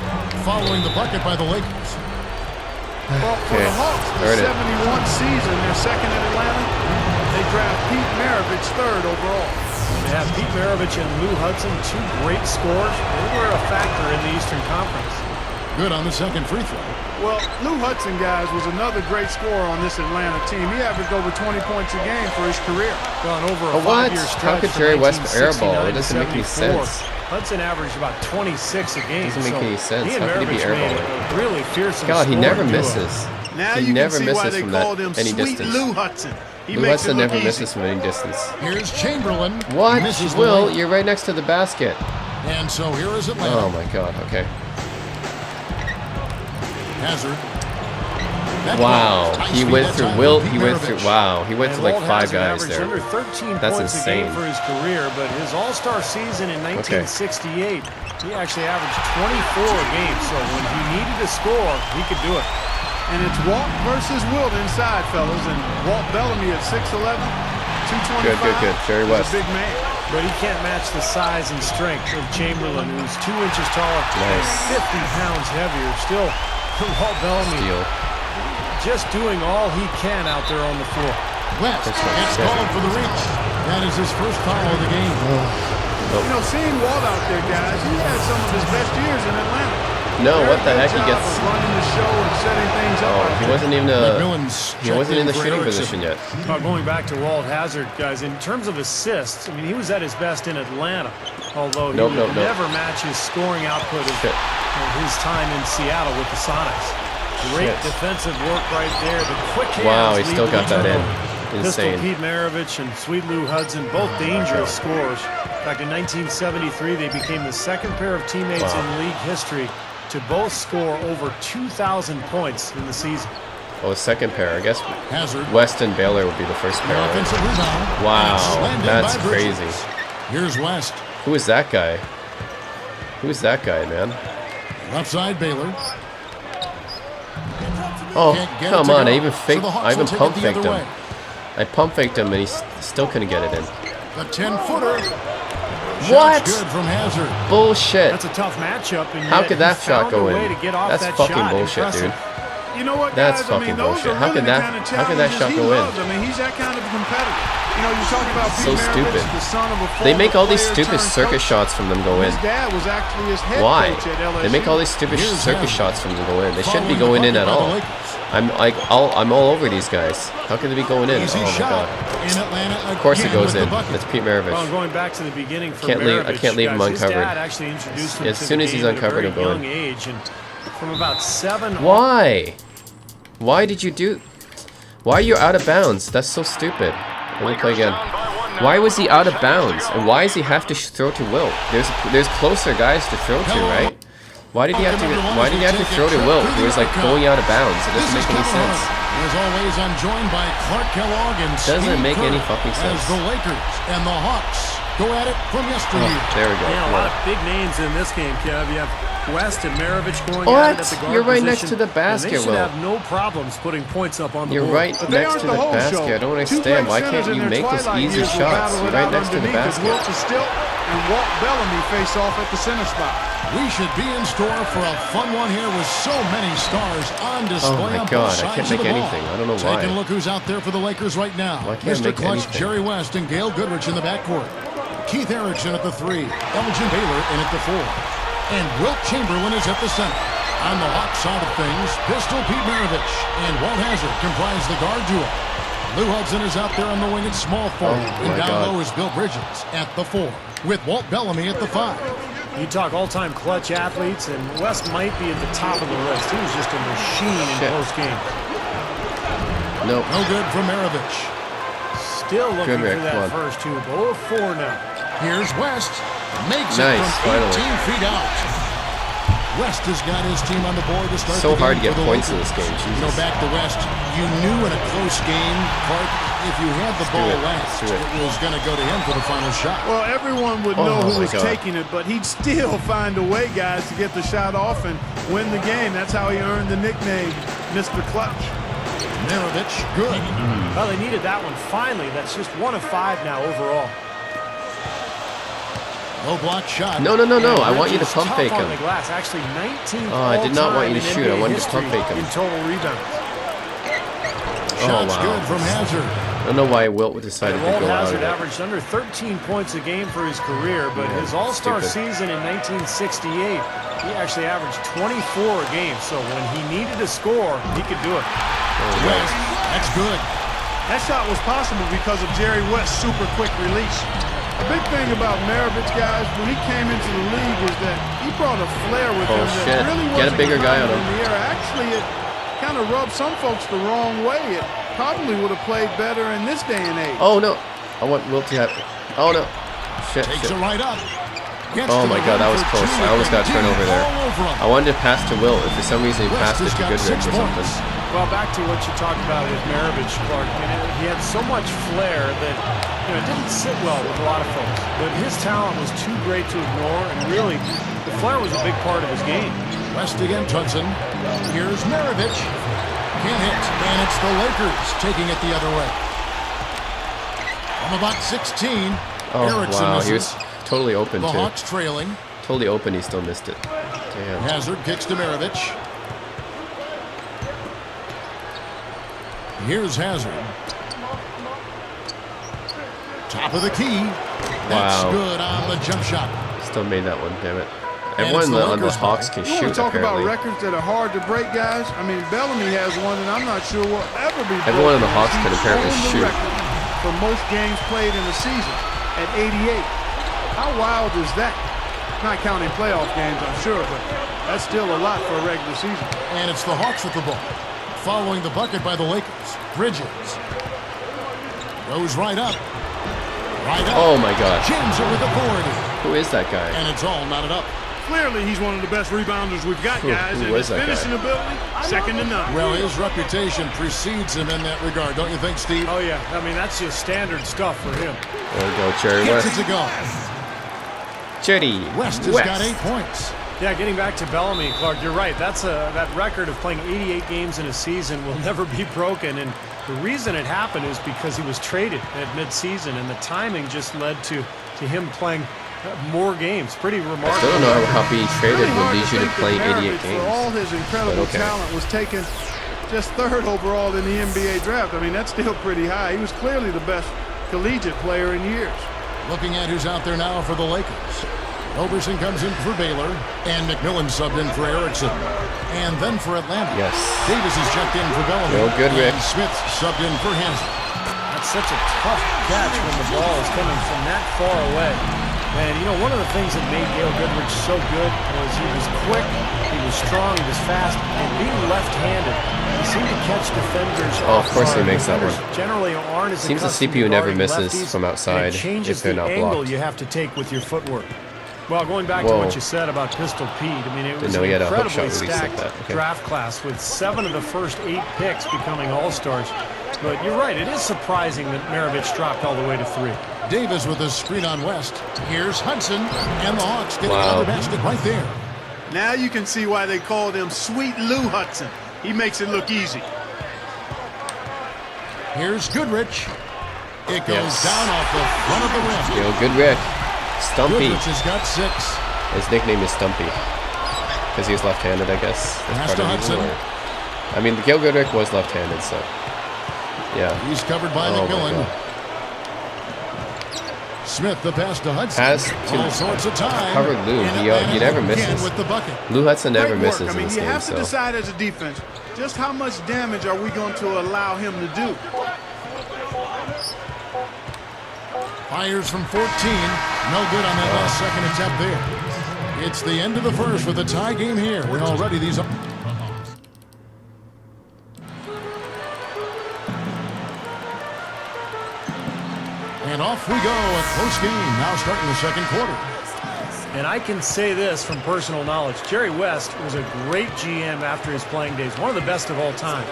following the bucket by the Lakers. Well, for Okay, the Hawks, the earn it. 71 season, their second in Atlanta, they draft Pete Maravich third overall. They have Pete Maravich and Lou Hudson, two great scorers. They were a factor in the Eastern Conference. Good on the second free throw. Well, Lou Hudson, guys, was another great scorer on this Atlanta team. He averaged over 20 points a game for his career. Gone over a Oh, what? five-year How stretch could from Jerry West 1969 airball? It to doesn't make any 74. sense. Hudson averaged about 26 a game. Doesn't make so any sense. He and How could he be Maravich made airballing? a really fearsome God, he scoring never duo. misses. Now He you never can see why misses they from that called him any Sweet distance. Lou Hudson. He Lou makes Hudson it look never easy. misses from any distance. Here's Chamberlain. What? Misses the Will, layup. you're right next to the basket. And so here is Atlanta. Oh my God, okay. Hazard. Wow, he went through Wilt, he went through, Wow. wow, he went And through like Walt 5 Hazzard guys averaged there. under 13 That's points a insane. game for his career, but his All-Star season in 1968, he actually averaged 24 a game. So when he needed to score, he could do it. And it's Walt versus Wilt inside, fellas. And Walt Bellamy at 6'11", 225. Good. Jerry is West. a big man. But he can't match the size and strength of Chamberlain, who's 2 inches taller, Nice. 50 pounds heavier. Still, Walt Bellamy Steal. just doing all he can out there on the floor. West That's what gets I said. called for the reach. That is his first foul of the game. You know, seeing Walt out there, guys, he had some of his best years in Atlanta. No, what the heck? He gets. running the show and setting things up. Oh, he wasn't even McMillan's he wasn't in the checked shooting for Erickson. position yet. Going back to Walt Hazzard, guys, in terms of assists, I mean, he was at his best in Atlanta, although he would never match his scoring output of his time in Seattle with the Sonics. Great defensive work right there. The quick hands. Wow, he still got that in. Pistol Insane. Pete Maravich and Sweet Lou Hudson, both dangerous scorers. In fact, in 1973, they became the second pair of teammates in league history to both score over 2,000 points in the season. Oh, second pair. I guess Hazzard. West and Baylor would be the first pair. Right? Offensive rebound. Wow, Slammed in that's by Bridges. crazy. Here's West. Who is that guy? Who is that guy, man? Left side Baylor. Oh, Can't get it come to on! go. I even So faked. the Hawks I even will take it pump the faked other him. way. I pump faked him, and he still couldn't get it in. The 10-footer. What? Good from Hazzard. Bullshit! That's a tough matchup. And How yet could he that shot found a go way in? to get off That's that fucking shot. bullshit, Impressive. dude. You know what, That's guys? I mean, fucking those bullshit. are How really can the that- kind of how can that challenges shot he go in? loves. I mean, he's that kind of competitor. You know, you talk about So Pete stupid. Maravich, the son of a They make all these former stupid player circus turned shots from them go in. His dad was actually his head Why? coach at LSU. They make all these stupid Here's circus Hazzard. shots from them go in. They shouldn't be Following going in the at bucket by all. the Lakers. I'm all over these guys. How can they be going in? Easy Oh my shot god! in Atlanta. Of course it again goes with the in. bucket. That's Pete Maravich. Well, going back to the beginning for Can't leave- I Maravich, can't leave him guys, his uncovered. dad actually introduced him As to soon the as he's game at a uncovered, very he'll go in. young age, and from about 7 Why? Why did you do? Why are you out of bounds? That's so stupid. Let me play again. Why was he out of bounds? And why does he have to throw to Wilt? There's closer guys to throw to, right? Why did he have to? Why did he have to throw to Wilt? He was like going out of bounds. It doesn't make any sense. As always, I'm joined by Clark Kellogg and Doesn't Steve make Kerr any fucking sense. As the Lakers and the Hawks go at it from yesteryear. Oh, there we go. Yeah, a Come lot on. of big names in this game, Kev. You have West and Maravich going at it at the What? guard You're right next position, to the and basket, They should Will. have no problems putting points up on the You're board. right But they next aren't to the the whole basket. show. I don't Two understand. great Why centers can't in you their make those twilight easy years will shots? battle You're it right out next to the underneath as basket. Wilt is still and Walt Bellamy face off at the center spot. We should be in store for a fun one here with so many stars on display. Oh my on God, both I can't sides of make the ball. anything. I don't know why. Taking a look who's out there for the Lakers right now. Why can't I Mr. make Clutch, anything? Jerry West and Gail Goodrich in the backcourt. Keith Erickson at the 3. Elgin Baylor in at the 4. And Wilt Chamberlain is at the center. On the Hawk side of things, Pistol Pete Maravich and Walt Hazzard comprise the guard duo. Lou Hudson is out there on the wing at small forward. Oh, and my down God. low is Bill Bridges at the 4. With Walt Bellamy at the 5. You talk all-time clutch athletes, and West might be at the top of the list. He was just a machine in Shit. close games. Nope. No good from Maravich. Still looking Good, Rick, for that come on. first two. 0-4 now. Here's West. Makes Nice, it from finally. 18 feet out. West has got his team on the board to start So the game hard to get for the points in Lakers. this game, You know, Jesus. back to West, you knew in a close game, Clark, if you had the ball it, last, let's do it. it was going to go to him for the final shot. Well, everyone would Oh, know who my was God. taking it, but he'd still find a way, guys, to get the shot off and win the game. That's how he earned the nickname, Mr. Clutch. Maravich, good. Well, they needed that one finally. That's just 1 of 5 now overall. No block shot. No. I want you to Bridges pump tough fake on him. the glass. Actually, 19th Oh, I did not want you to all-time shoot. I in wanted to NBA pump fake history him. in total rebounds. Shots wow. good from Hazzard. I don't know why Wilt decided to Walt go out Hazzard of it. averaged under 13 points a game for his career, but his All-Star stupid. season in 1968, he actually averaged 24 a game. So when he needed to score, he could do it. West, that's good. That shot was possible because of Jerry West's super quick release. The big thing about Maravich, guys, when he came into the league is that he brought a flair with Oh, him shit. that really Get a wasn't bigger guy common on him. in the era. Actually, it kind of rubbed some folks the wrong way. It probably would have played better in this day and age. Oh no! I want Wilt to have. Oh no! Shit! Takes Shit. it right up. Gets Oh to my the God, that rim was for close. two I almost got with turnover there. all over him. I wanted to pass to Wilt. If for some reason he West passed it has to got Goodrich 6 or something. points. Well, back to what you talked about with Maravich, Clark. I mean, he had so much flair that it didn't sit well with a lot of folks. But his talent was too great to ignore, and really, the flair was a big part of his game. West against Hudson. Here's Maravich. Can't hit. And it's the Lakers taking it the other way. From about 16, Oh Erickson wow! He misses. was totally open The too. Hawks trailing. Totally open. He still missed it. Damn. Hazzard kicks to Maravich. Here's Hazzard. Top of the key. That's Wow. good on the jump shot. Still made that one. Damn it! Everyone on the Hawks can You want shoot, to talk apparently. about records that are hard to break, guys? I mean, Bellamy has one that I'm not sure will ever be broken. Everyone on the Hawks He's can apparently holding the shoot. record for most games played in a season at 88. How wild is that? Not counting playoff games, I'm sure, but that's still a lot for a regular season. And it's the Hawks with the ball. Following the bucket by the Lakers. Bridges. Goes right up. Right up. Oh my God. Jams it with authority. Who is that guy? And it's all knotted up. Clearly, he's one of the best rebounders we've got, guys, who and is his that guy? finishing ability, second to none. Well, his reputation precedes him in that regard, don't you think, Steve? Oh, yeah. I mean, that's just standard stuff for him. There we go, Jerry Gets West. it to go. Jerry West has got 8 points. Yeah, getting back to Bellamy, Clark, you're right. That record of playing 88 games in a season will never be broken. And the reason it happened is because he was traded at midseason, and the timing just led to him playing more games. Pretty remarkable. I still don't know how being traded Really would hard lead to you to think play that 88 Maravich, for all games. his incredible okay. talent, was taken just 3rd overall in the NBA draft. I mean, that's still pretty high. He was clearly the best collegiate player in years. Looking at who's out there now for the Lakers. Roberson comes in for Baylor, and McMillan subbed in for Erickson. And then for Atlanta. Yes. Davis is checked in for Bellamy. Real good, Rick. And Smith subbed in for Hansel. That's such a tough catch when the ball is coming from that far away. And, you know, one of the things that made Gail Goodrich so good was he was quick, he was strong, he was fast, and being left-handed, he seemed to catch defenders Oh, of off course he guard. makes that one. Defenders generally aren't as Seems the accustomed CPU to never guarding misses lefties, from outside and it changes if they're the not angle blocked. you have to take with your footwork. Well, going back to Whoa. what you said about Pistol Pete, I mean, it was know an he had a hook shot incredibly release like stacked that. Okay. draft class with 7 of the first 8 picks becoming All-Stars. But you're right, it is surprising that Maravich dropped all the way to 3. Davis with a screen on West. Here's Hudson, and the Hawks get Wow. another basket right there. Now you can see why they called him Sweet Lou Hudson. He makes it look easy. Here's Goodrich. It goes Yes. down off the front of the rim. Yo, good Rick. Stumpy. Goodrich has got 6. His nickname is Stumpy. Because he's left-handed, I guess. Pass to part of the Hudson. reason, I mean, Gail Goodrich was left-handed, so... Yeah. He's covered by Oh, my McMillan. God. Smith, the pass to Hudson. Has All to sorts of time. cover Lou. And He Atlanta never again misses. with the bucket. Lou Hudson never Great misses work. I in mean, this you game, have to so... decide as a defense just how much damage are we going to allow him to do. Fires from 14. No good on that last second attempt there. It's the end of the first with a tie game here. We're already these up. And off we go. A close game now starting the second quarter. And I can say this from personal knowledge. Jerry West was a great GM after his playing days. One of the best of all time.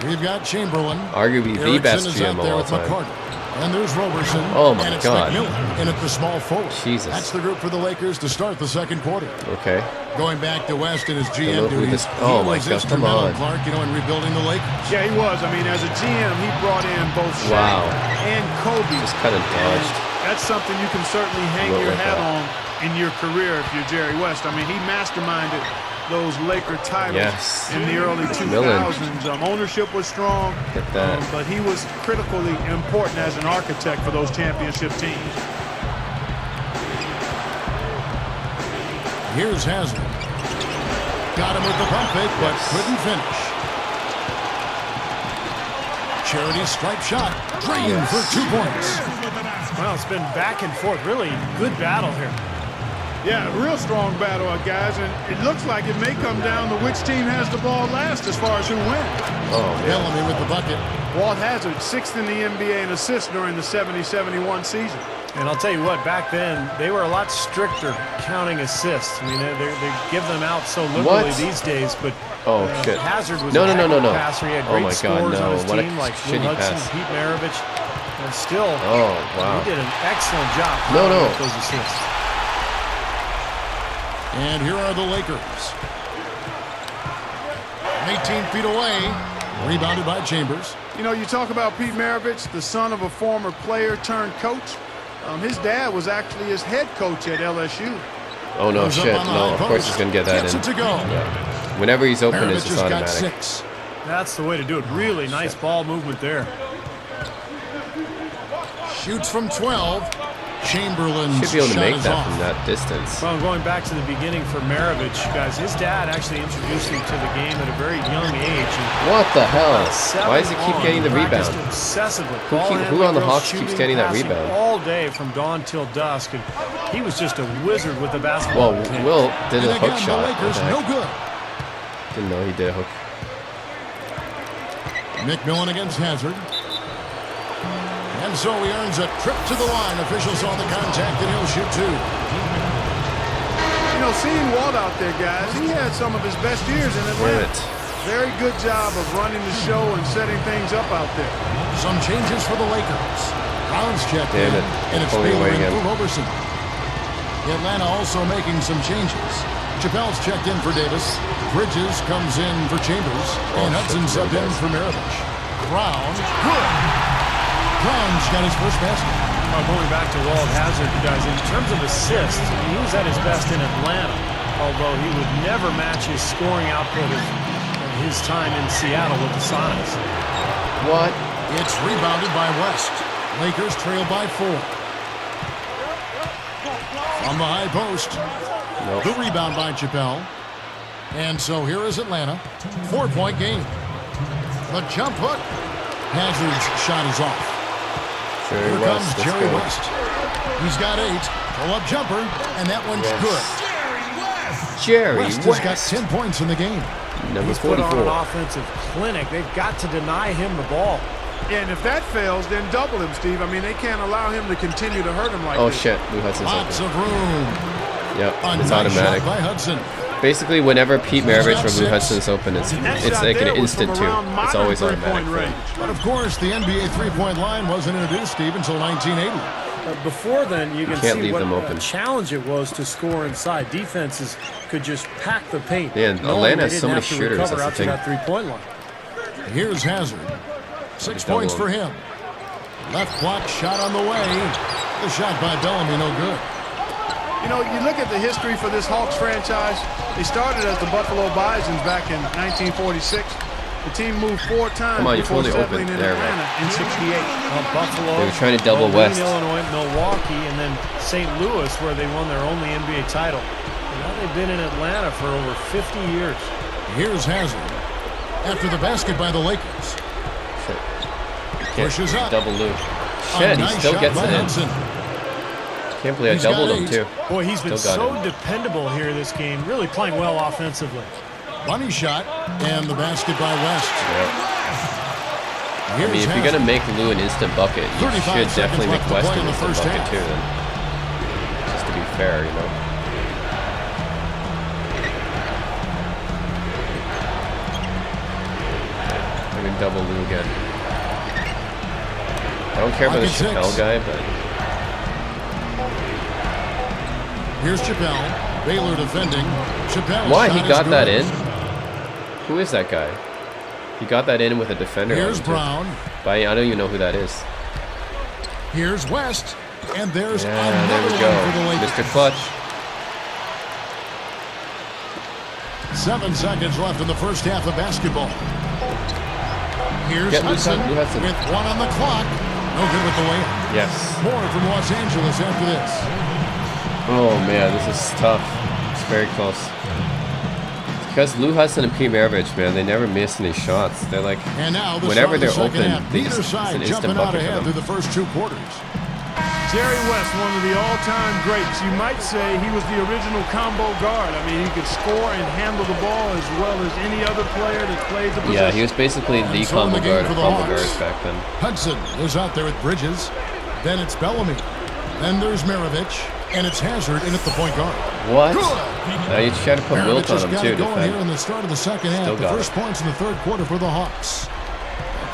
We've got Chamberlain. Arguably the Erickson best is GM out of there all with time. McCarty. And there's Roberson. Oh, my and it's God. McMillan in at the small forward. Jesus. That's the group for the Lakers to start the second quarter. Okay. Going back to West and his Don't GM know who duties. this- oh, he my was God, come instrumental, on. Clark, in rebuilding the Lakers. Yeah, he was. I mean, as a GM, he brought in both Shaq Wow. and Kobe. Just kind of dodged. That's something you can certainly hang Look your like hat that. on in your career if you're Jerry West. I mean, he masterminded those Laker titles Yes. in the early 2000s. Ownership was strong, Get that. but he was critically important as an architect for those championship teams. Here's Haslem. Got him with the pump fake, but couldn't finish. Charity stripe shot. Drained for 2 points. Well, it's been back and forth. Really good battle here. Yeah, real strong battle, guys, and it looks like it may come down to which team has the ball last as far as who wins. Oh, man. Bellamy with the bucket. Walt Hazzard, 6th in the NBA in assists during the 70-71 season. And I'll tell you what, back then, they were a lot stricter counting assists. I mean, they give them out so liberally What? these days, but Oh, shit. Hazard was No, a no, no, no, no. passer. He had Oh, great my God, scores no. on his What a team, like Lou shitty Hudson, pass. Pete Maravich. And still, Oh, wow. he did an excellent job No, counting no. with those assists. And here are the Lakers. 18 feet away. Rebounded by Chambers. You know, you talk about Pete Maravich, the son of a former player turned coach. His dad was actually his head coach at LSU. Oh, no, Goes up shit. on the No, high of course post. he's going to get that Gets in. it to go. Yeah. Whenever he's open, Maravich it's just has got automatic. 6. That's the way to do it. Really nice ball movement there. Shoots from 12. Chamberlain's Should be able to shot make is that off. from that distance. Well, going back to the beginning for Maravich, guys, his dad actually introduced him to the game at a very young age. And What the hell? 7 Why does he keep on, getting the practiced rebound? Obsessively. Who on the Hawks keeps Shooting, getting that passing rebound? all day from dawn till dusk, and he was just a wizard with the basketball. Well, Will did And a hook again, shot. the Lakers, What the no heck? good. Didn't know he did a hook. McMillan against Hazard. And so he earns a trip to the line. Officials saw the contact, and he'll shoot two. You know, seeing Walt out there, guys, he had some of his best years in Damn Atlanta. it. Very good job of running the show and setting things up out there. Some changes for the Lakers. Brown's checked Damn in, it. and it's Pulling Baylor away and again. Roberson. Atlanta also making some changes. Chappelle's checked in for Davis. Bridges comes in for Chambers. And Hudson subbed in for Maravich. Brown, good. Brown's got his first basket. Going back to Walt Hazard, guys, in terms of assists, he was at his best in Atlanta, although he would never match his scoring output of his time in Seattle with the Sonics. What? It's rebounded by West. Lakers trail by 4. From the high post. Nope. The rebound by Chappelle. And so here is Atlanta. 4-point game. The jump hook. Hazard's shot is off. Jerry Here West. comes Let's Jerry go. West. He's got 8. Pull-up jumper. And that one's good. Jerry West has got 10 points in the game. Number He's put on an 44. offensive clinic. They've got to deny him the ball. And if that fails, then double him, Steve. I mean, they can't allow him to continue to hurt him like Oh this. shit, Lou Hudson's Lots open. of room. Yep, A it's nice automatic. shot by Hudson. Basically, whenever Pete Maravich got or Lou 6. Hudson's open, it's That shot like an there was instant from two. around It's modern always three-point automatic. for him. range. But of course, the NBA three-point line wasn't introduced, Steve, until 1980. Before then, you can can't see leave what them a open. challenge it was to score inside. Defenses could just pack the paint. Yeah, and knowing Atlanta they has so didn't many have to shooters, recover that's out the to thing. that three-point line. Here's Hazard. 6 Double points him. for him. Left block shot on the way. The shot by Bellamy, no good. You know, you look at the history for this Hawks franchise. They started as the Buffalo Bisons back in 1946. The team moved 4 times Come on, you're before totally settling open. in There, Atlanta in 68. Buffalo. They were trying to double Moline, West. Illinois, Milwaukee, and then St. Louis, where they won their only NBA title. And now they've been in Atlanta for over 50 years. Here's Hazard. After the basket by the Lakers. Shit. You Pushes can't up. double Lou. A Shit, he nice still shot gets by it in. Hudson. Can't believe I He's got doubled him 8. too. Boy, he's been Still got so it. dependable here this game. Really playing well offensively. Money shot. And the basket by West. Yeah. I Here's mean, if you're Hazard. gonna make Lou an instant bucket, you 35 should seconds definitely make left to West play an in the instant first bucket half. too. Then, just to be fair, you know. I can double Lou again. I don't care about the Pocket six. Chappelle guy, but Here's Chappelle. Baylor defending. Chappelle. why shot he is got that good. in? Who is that guy? He got that in with a defender. Here's on him, too. Brown. But I don't even know who that is. Here's West. And there's Yeah, there another we go. one for the Lakers. Mr. Clutch. 7 seconds left in the first half of basketball. Here's Get Hudson Lou Hudson. with 1 on the clock. No good with the layup. Yes. More from Los Angeles after this. Oh man, this is tough. It's very close. Because Lou Hudson and Pete Maravich, man, they never miss any shots. They're like, And now the whenever start of the they're second open, half. they Neither just, it's side an instant jumping out bucket ahead for through them. the first 2 quarters. Jerry West, one of the all-time greats. You might say he was the original combo guard. I mean, he could score and handle the ball as well as any other player that played the position. Yeah, he was basically the so in combo the game guard for of the combo Hawks. guards back then. Hudson is out there at Bridges. Then it's Bellamy. Then there's Maravich. And it's Hazard in at the point guard. What? Good. Now you tried to put Wilt Maravich on has him got too. it going here in Defend. the start of the second half. Still The got first it. points in the third quarter for the Hawks.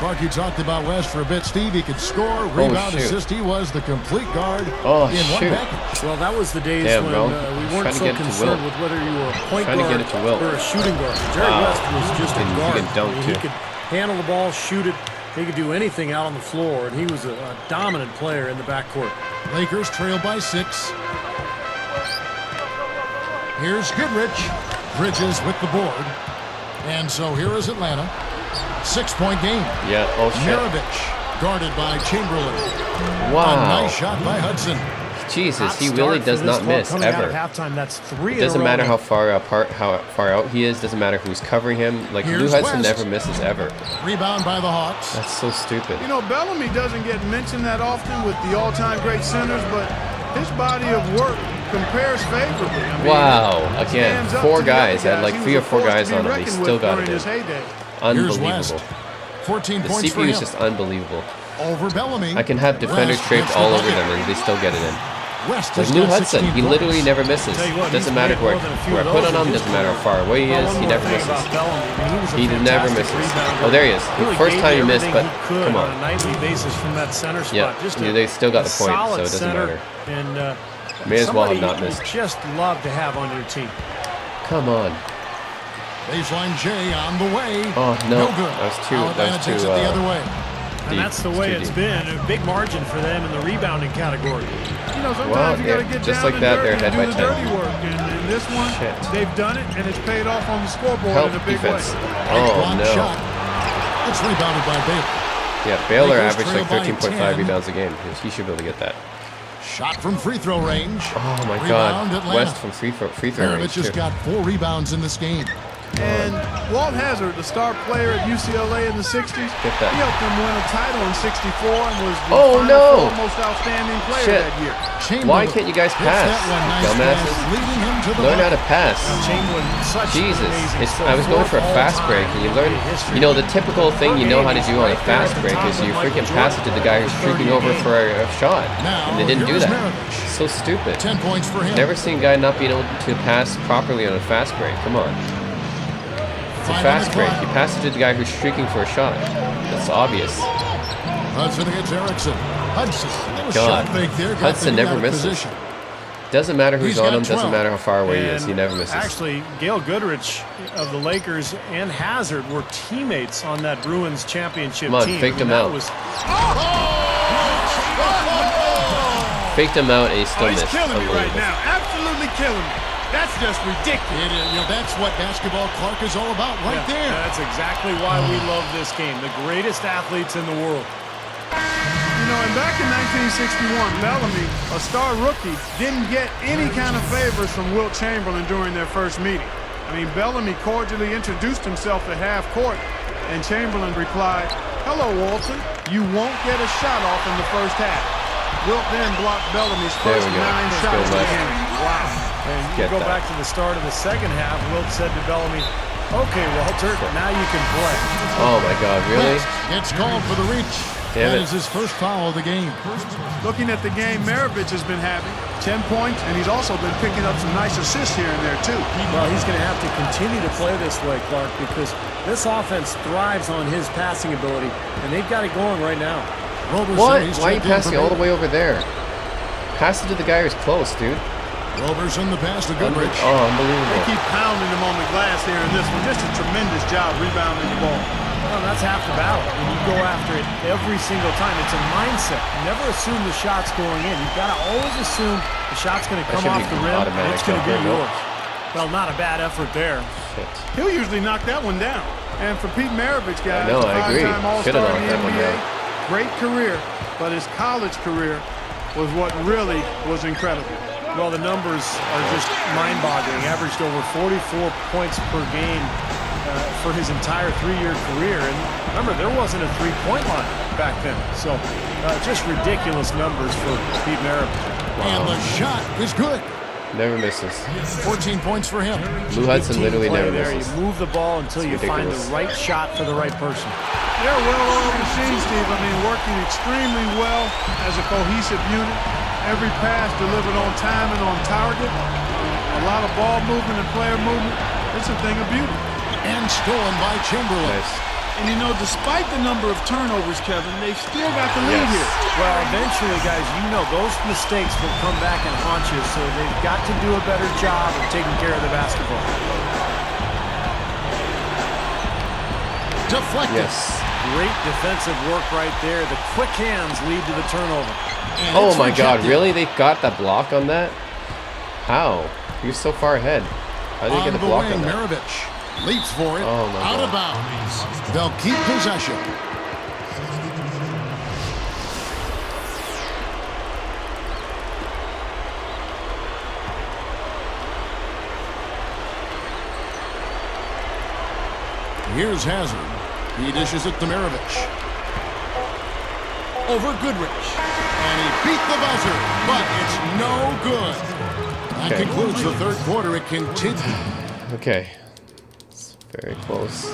Clark, you talked about West for a bit. Steve, he could score, rebound, shoot. assist. He was the complete guard Oh, in one shoot. package. Well, that was the days Damn, when bro. we Trying weren't to so get it to concerned Wilt. with whether you were a point Trying to guard get it to Wilt. or a shooting guard. Jerry Wow. West was just a He guard. can dunk, I mean, he too. could handle the ball, shoot it. He could do anything out on the floor, and he was a dominant player in the backcourt. Lakers trail by 6. Here's Goodrich. Bridges with the board. And so here is Atlanta. 6-point game. Yeah. Oh shit. Maravich guarded by Chamberlain. A Wow. nice shot by Hudson. He Jesus, he really does not miss ever. Halftime, that's 3 It doesn't matter how far out he is. Doesn't matter who's covering him. Like Lou Hudson never misses ever. Rebound by the Hawks. That's so stupid. You know, Bellamy doesn't get mentioned that often with the all-time great centers, but his body of work compares favorably. I mean, wow, again, 4 guys. I had like 3 or 4 guys on him. He still got it in. Unbelievable. 14 The points for CPU him. is just unbelievable. Over Bellamy. I can have defenders West draped gets the all over bucket. them and they still get it in. West Like has Lou got Hudson, 16 he literally points. never misses. Tell you what, Doesn't he's matter made where more than a few I of put those on him, in doesn't his matter how far away he Well, is, one he more never thing misses. about Bellamy, I mean, he was a He never fantastic misses. rebounder. Oh, there he is. Really First gave time he you missed, everything but he could come on on. a nightly basis from that center spot. Yeah, Just they still got the point, so solid it doesn't center, matter. And May as well have somebody not you missed. just love to have on your team. Come on. Baseline J on the way. Oh, no. good. That was too, Alabama that was takes too, it the other way. And that's the way it's been. A big margin for them in the rebounding category. You know, sometimes Wow, you got to yeah, get just down like and that, dirty they're ahead and do by the 10. dirty work. And in this one, Shit. they've done it, and it's paid off on the scoreboard Help in a big defense. way. Oh, Block no. shot. It's rebounded by Baylor. Yeah, Baylor Lakers averaged trail like by 13.5 10. rebounds a game. He should be able to get that. Shot from free throw range. Oh, my Rebound, God. Atlanta. West from free throw range, Maravich has too. got 4 rebounds in this game. And Walt Hazzard, the star player at UCLA in the 60s, Get that. he helped them win a title in 64 and was the Oh, Final no. Four most outstanding player Shit. that year. Chamberlain Why can't you guys hits pass, that one. Nice dumbasses? pass, leading him to the Learn how bucket. to pass. Chamberlain, such Jesus, amazing I was going for a fast break, and you learn, you know, the typical thing you know how to do on a fast break is you freaking pass it to the guy who's streaking over for a shot. Now, And they didn't do here's that. Maravich. So stupid. 10 points for him. Never seen a guy not being able to pass properly on a fast break. Come on. It's a 5 on fast the break. clock. You pass it to the guy who's streaking for a shot. That's obvious. Hudson against Erickson. Hudson. Little God. shot fake there. Got Hudson the never out of misses. position. Doesn't matter who's He's on got him. Doesn't 12. matter how far away he is. And He never misses. Actually, Gail Goodrich of the Lakers and Hazard were teammates on that Bruins championship Come on, team. faked him that out. was- Faked him out and he still He's missed. killing me right Unbelievable. now. Absolutely killing me. That's just ridiculous. That's what basketball Clark is all about right Yeah, there. That's exactly why we love this game. The greatest athletes in the world. You know, and back in 1961, Bellamy, a star rookie, didn't get any kind of favors from Wilt Chamberlain during their first meeting. I mean, Bellamy cordially introduced himself at half court, and Chamberlain replied, "Hello, Walton. You won't get a shot off in the first half." Wilt then blocked Bellamy's There first we go. 9 Let's shots go, of the West. game. Wow. And you Get go that. back to the start of the second half, Wilt said to Bellamy, "Okay, Walter, now you can play." Oh my God, really? It's called for the reach. Damn That it. is his first foul of the game. Looking at the game Maravich has been having, 10 points, and he's also been picking up some nice assists here and there, too. Well, he's going to have to continue to play this way, Clark, because this offense thrives on his passing ability, and they've got it going right now. Roberson, What? he's Why are you checked in passing for all the Baylor. way over there? Pass it to the guy who's close, dude. Roberson the pass to Goodrich. Oh, They unbelievable. keep pounding him on the glass here in this one. Just a tremendous job rebounding the ball. Well, that's half the battle. When you go after it every single time, it's a mindset. Never assume the shot's going in. You've got to always assume the shot's going to That come should off be the rim, and automatic it's going to be jumper, no? yours. Well, not a bad effort there. Shit. He'll usually knock that one down. And for Pete Maravich, guys, I know, I agree. five-time All-Star Should've in knocked the that one NBA, down. great career, but his college career was what really was incredible. Well, the numbers are just mind-boggling. Averaged over 44 points per game for his entire 3-year career. And remember, there wasn't a three-point line back then. So just ridiculous numbers for Pete Maravich. And the shot is good. Never misses. 14 points for him. Lou Hudson Team literally play never there. misses. You move the ball until you find ridiculous. the right shot for the right person. They're a well-oiled machine, Steve. I mean, working extremely well as a cohesive unit. Every pass delivered on time and on target. A lot of ball movement and player movement. It's a thing of beauty. And stolen by Chamberlain. Nice. And you know, despite the number of turnovers, Kevin, they've still got the lead Yes. here. Well, eventually, guys, you know those mistakes will come back and haunt you, so they've got to do a better job of taking care of the basketball. Deflected. Yes. Great defensive work right there. The quick hands lead to the turnover. And Oh it's my God, rejected. really? They got that block on that? How? He was so far ahead. How did he On get a the block wing, on that? Maravich leaps for it. Oh, my Out God. of bounds. They'll keep possession. Here's Hazard. He dishes it to Maravich. Over Goodrich. And he beat the buzzer, but it's no good. That concludes the third quarter. It continues. Okay. It's very close.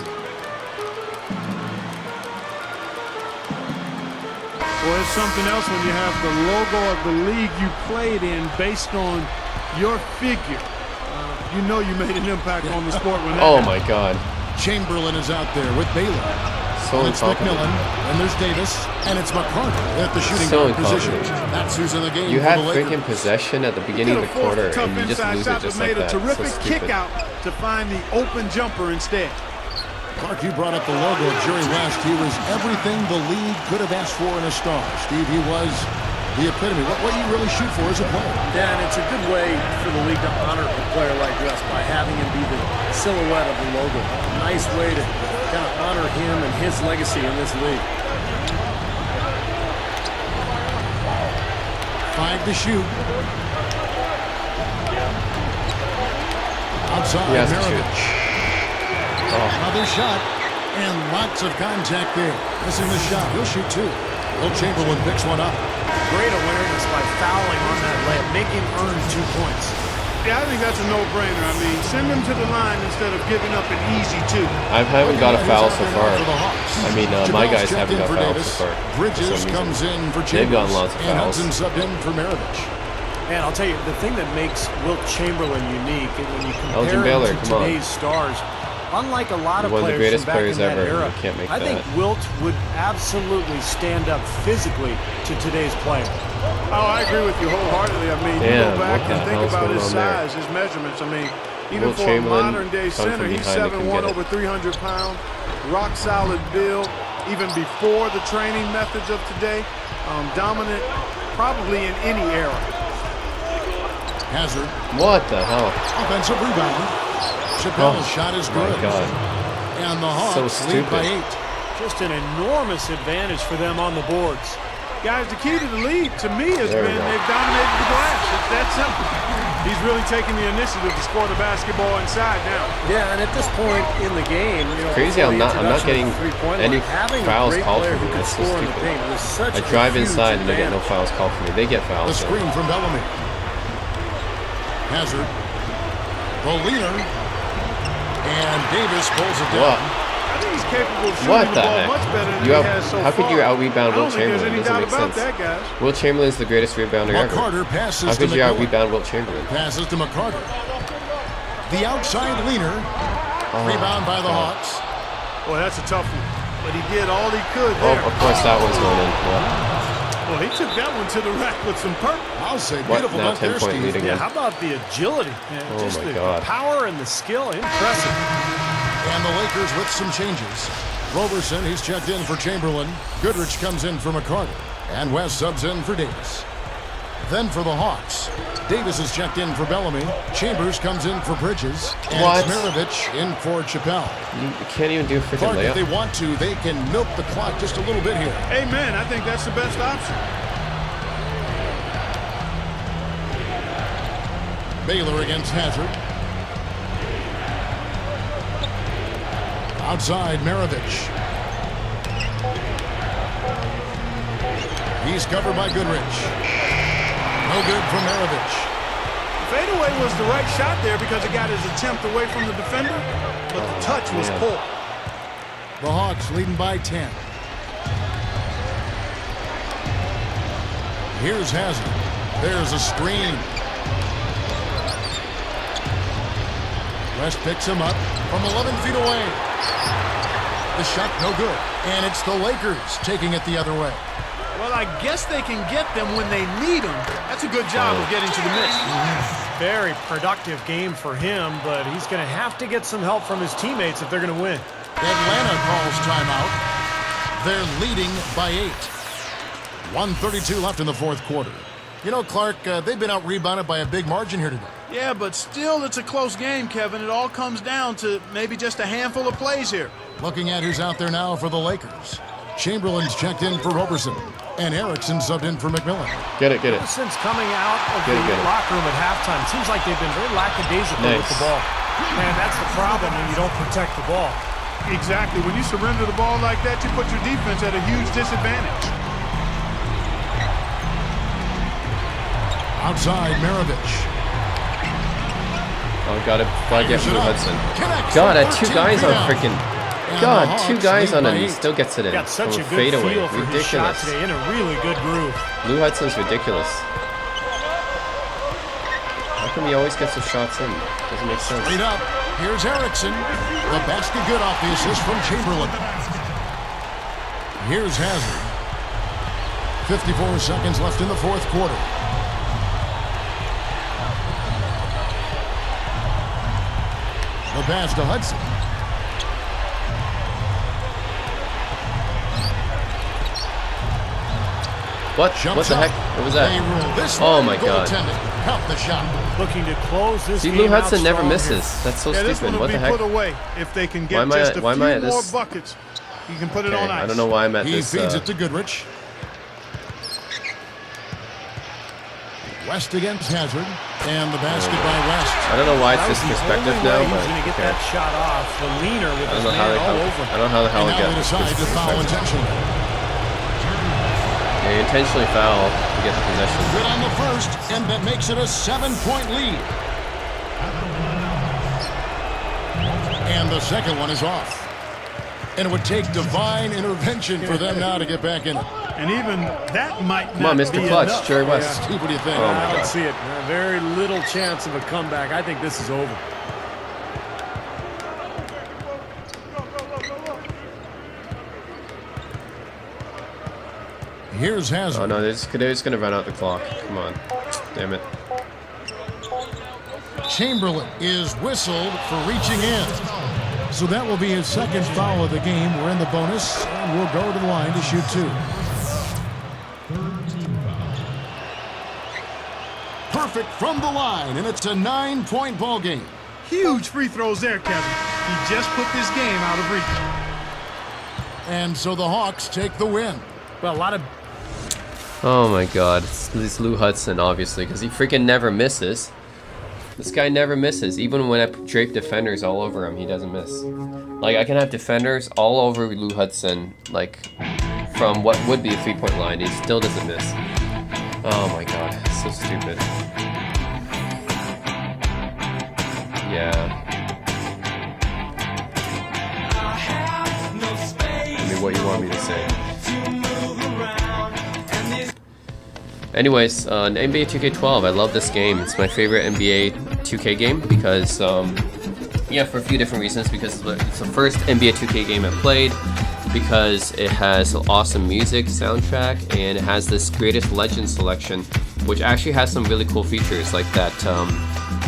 Well, it's something else when you have the logo of the league you played in based on your figure. You know you made an impact on the sport when that Oh happened. my God. Chamberlain is out there with Baylor. So And it's incompetent. McMillan, and there's Davis, and it's McCarter at the shooting So guard position. incompetent. That's who's in the game You for had the Lakers. freaking possession at the beginning of the Could've forced quarter, a tough and you just inside lose shot, it just but like made a that. So terrific kick stupid. out to find the open jumper instead. Clark, you brought up the logo of Jerry West. He was everything the league could have asked for in a star. Steve, he was the epitome. What you really shoot for as a player. Yeah, and it's a good way for the league to honor a player like West by having him be the silhouette of the logo. A nice way to kind of honor him and his legacy in this league. 5 to shoot. Outside, He has to shoot. Maravich. Oh, Another shot, and lots of contact there. Missing the shot. He'll shoot 2. Will Chamberlain picks one up. Great awareness by fouling on that layup, making him earn 2 points. Yeah, I think that's a no-brainer. I mean, send them to the line instead of giving up an easy 2. I haven't got a foul so far. For the Hawks. I mean, my Jamal's guys checked haven't in got for fouled Davis. so far. for Bridges some reason. comes in for Chambers. They've gotten lots of And fouls. Hudson subbed in for Maravich. And I'll tell you, the thing that makes Wilt Chamberlain unique, and when you compare Elgin Baylor, him to come on. today's stars, unlike a lot of One of the players greatest from back players in that ever. era, You can't make I think that. Wilt would absolutely stand up physically to today's player. Oh, I agree with you wholeheartedly. I mean, you Damn, go back what the and think hell's about going his on there? size, his measurements. I mean, even Wilt for a Chamberlain modern-day come center, from he's behind and can 7'1", get it. over 300 pounds, rock-solid build, even before the training methods of today. Dominant probably in any era. Hazard. What the hell? Offensive rebound. Chappelle's shot is good. My God. And the Hawks So lead by stupid. 8. Just an enormous advantage for them on the boards. Guys, the key to the lead, to me, has There we been go. they've dominated the glass. It's that simple. He's really taking the initiative to score the basketball inside now. Yeah, and at this point in the game, Crazy, before I'm the not introduction getting of the three-point any line, having fouls a great called player for who me. could That's so score in the stupid. paint was such I a drive huge inside and they get no advantage. fouls called for me. They get The fouls. though. screen from Bellamy. Hazard. The leaner. And Davis pulls it down. What? I think he's capable of shooting What the the ball heck? much better than You he out- has so how could far. you out-rebound I don't Wilt think there's Chamberlain? any Doesn't doubt make about sense. that, guys. Wilt Chamberlain's the greatest rebounder ever. McCarter passes How to could you McMillan. out-rebound Wilt Chamberlain? Passes to McCarter. The outside leaner. Rebound by the Hawks. Boy, that's a tough one. But he did all he could Oh, there. of course that one's going in. Well, he took that one to the rack with some purpose. I'll say What? beautiful Now dunk there, 10-point Steve. lead again. Yeah, how about the agility? Yeah, Oh just my the God. power and the skill, impressive. And the Lakers with some changes. Roberson, he's checked in for Chamberlain. Goodrich comes in for McCarter. And West subs in for Davis. Then for the Hawks, Davis is checked in for Bellamy. Chambers comes in for Bridges. And What? Smaravich in for Chappelle. You can't even do a freaking Clark, if they layup. want to, they can milk the clock just a little bit here. Amen. I think that's the best option. Baylor against Hazard. Outside, Maravich. He's covered by Goodrich. No good from Maravich. Fadeaway was the right shot there because it got his attempt away from the defender, but the touch was man. poor. The Hawks leading by 10. Here's Hazard. There's a screen. West picks him up from 11 feet away. The shot no good. And it's the Lakers taking it the other way. Well, I guess they can get them when they need them. That's a good job of getting to the miss. Very productive game for him, but he's going to have to get some help from his teammates if they're going to win. Atlanta calls timeout. They're leading by 8. 1:32 left in the fourth quarter. You know, Clark, they've been out-rebounded by a big margin here today. Yeah, but still, it's a close game, Kevin. It all comes down to maybe just a handful of plays here. Looking at who's out there now for the Lakers. Chamberlain's checked in for Roberson. And Erickson subbed in for McMillan. Get it, get it. Since coming out of Good, the good. locker room at halftime, it seems like they've been very lackadaisical with Nice. the ball. Man, that's the problem when you don't protect the ball. Exactly. When you surrender the ball like that, you put your defense at a huge disadvantage. Outside, Maravich. Oh, gotta get Lou Hudson. God, I had 2 guys on freaking. God, 2 guys on him. He still gets it in. Got such a good fadeaway. feel for his shot Ridiculous. today in a really good groove. Lou Hudson's ridiculous. How come he always gets his shots in? Doesn't make sense. Straight up. Here's Erickson. The basket good off the assist from Chamberlain. Here's Hazard. 54 seconds left in the fourth quarter. The pass to Hudson. What? Jump What the shot. heck? What was that? They rule this Oh one. my God. Goaltending. Help the shot. Looking to close this See, game Lou Hudson out never strong misses. here. That's so Yeah, this one stupid. will What be the heck? put away if they can Why get am I- just a why am few I at more this- buckets. You can put it Okay, on ice. I don't know why I'm at He this. feeds it to Goodrich. West against Hazard. And the basket by West. I don't know why it's That this was the perspective only now, way he but was going to get okay. that shot off. The leaner with I his don't know how man they all how, over. I don't know how the hell And it now got they this decide to foul perspective. intentionally. Yeah, you intentionally foul to get the possession. Good on the first, and that makes it a 7-point lead. And the second one is off. And it would take divine intervention for them now to get back in it. And even that might Come on, not Mr. be Clutch, enough. Jerry West. Steve, what do you think? Oh, my I God. don't see it. Very little chance of a comeback. I think this is over. Here's Hazard. Oh no, they're just gonna run out the clock. Come on, damn it. Chamberlain is whistled for reaching in. So that will be his second foul of the game. We're in the bonus, and we'll go to the line to shoot 2. Perfect from the line, and it's a 9-point ball game. Huge free throws there, Kevin. He just put this game out of reach. And so the Hawks take the win. Well, a lot of Oh my God, it's Lou Hudson, obviously, because he freaking never misses. This guy never misses. Even when I drape defenders all over him, he doesn't miss. Like, I can have defenders all over Lou Hudson, like, from what would be a 3-point line. He still doesn't miss. Oh my God, it's so stupid. Yeah. I mean, what you want me to say? Anyways, NBA 2K12, I love this game. It's my favorite NBA 2K game because, yeah, for a few different reasons. Because it's the first NBA 2K game I played, because it has awesome music soundtrack, and it has this Greatest Legends selection, which actually has some really cool features, like that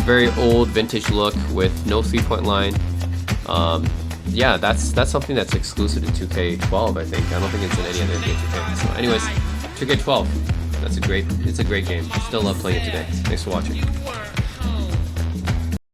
very old vintage look with no 3-point line. Yeah, that's something that's exclusive to 2K12, I think. I don't think it's in any other NBA 2K. So anyways, 2K12. It's a great game. Still love playing it today. Thanks for watching.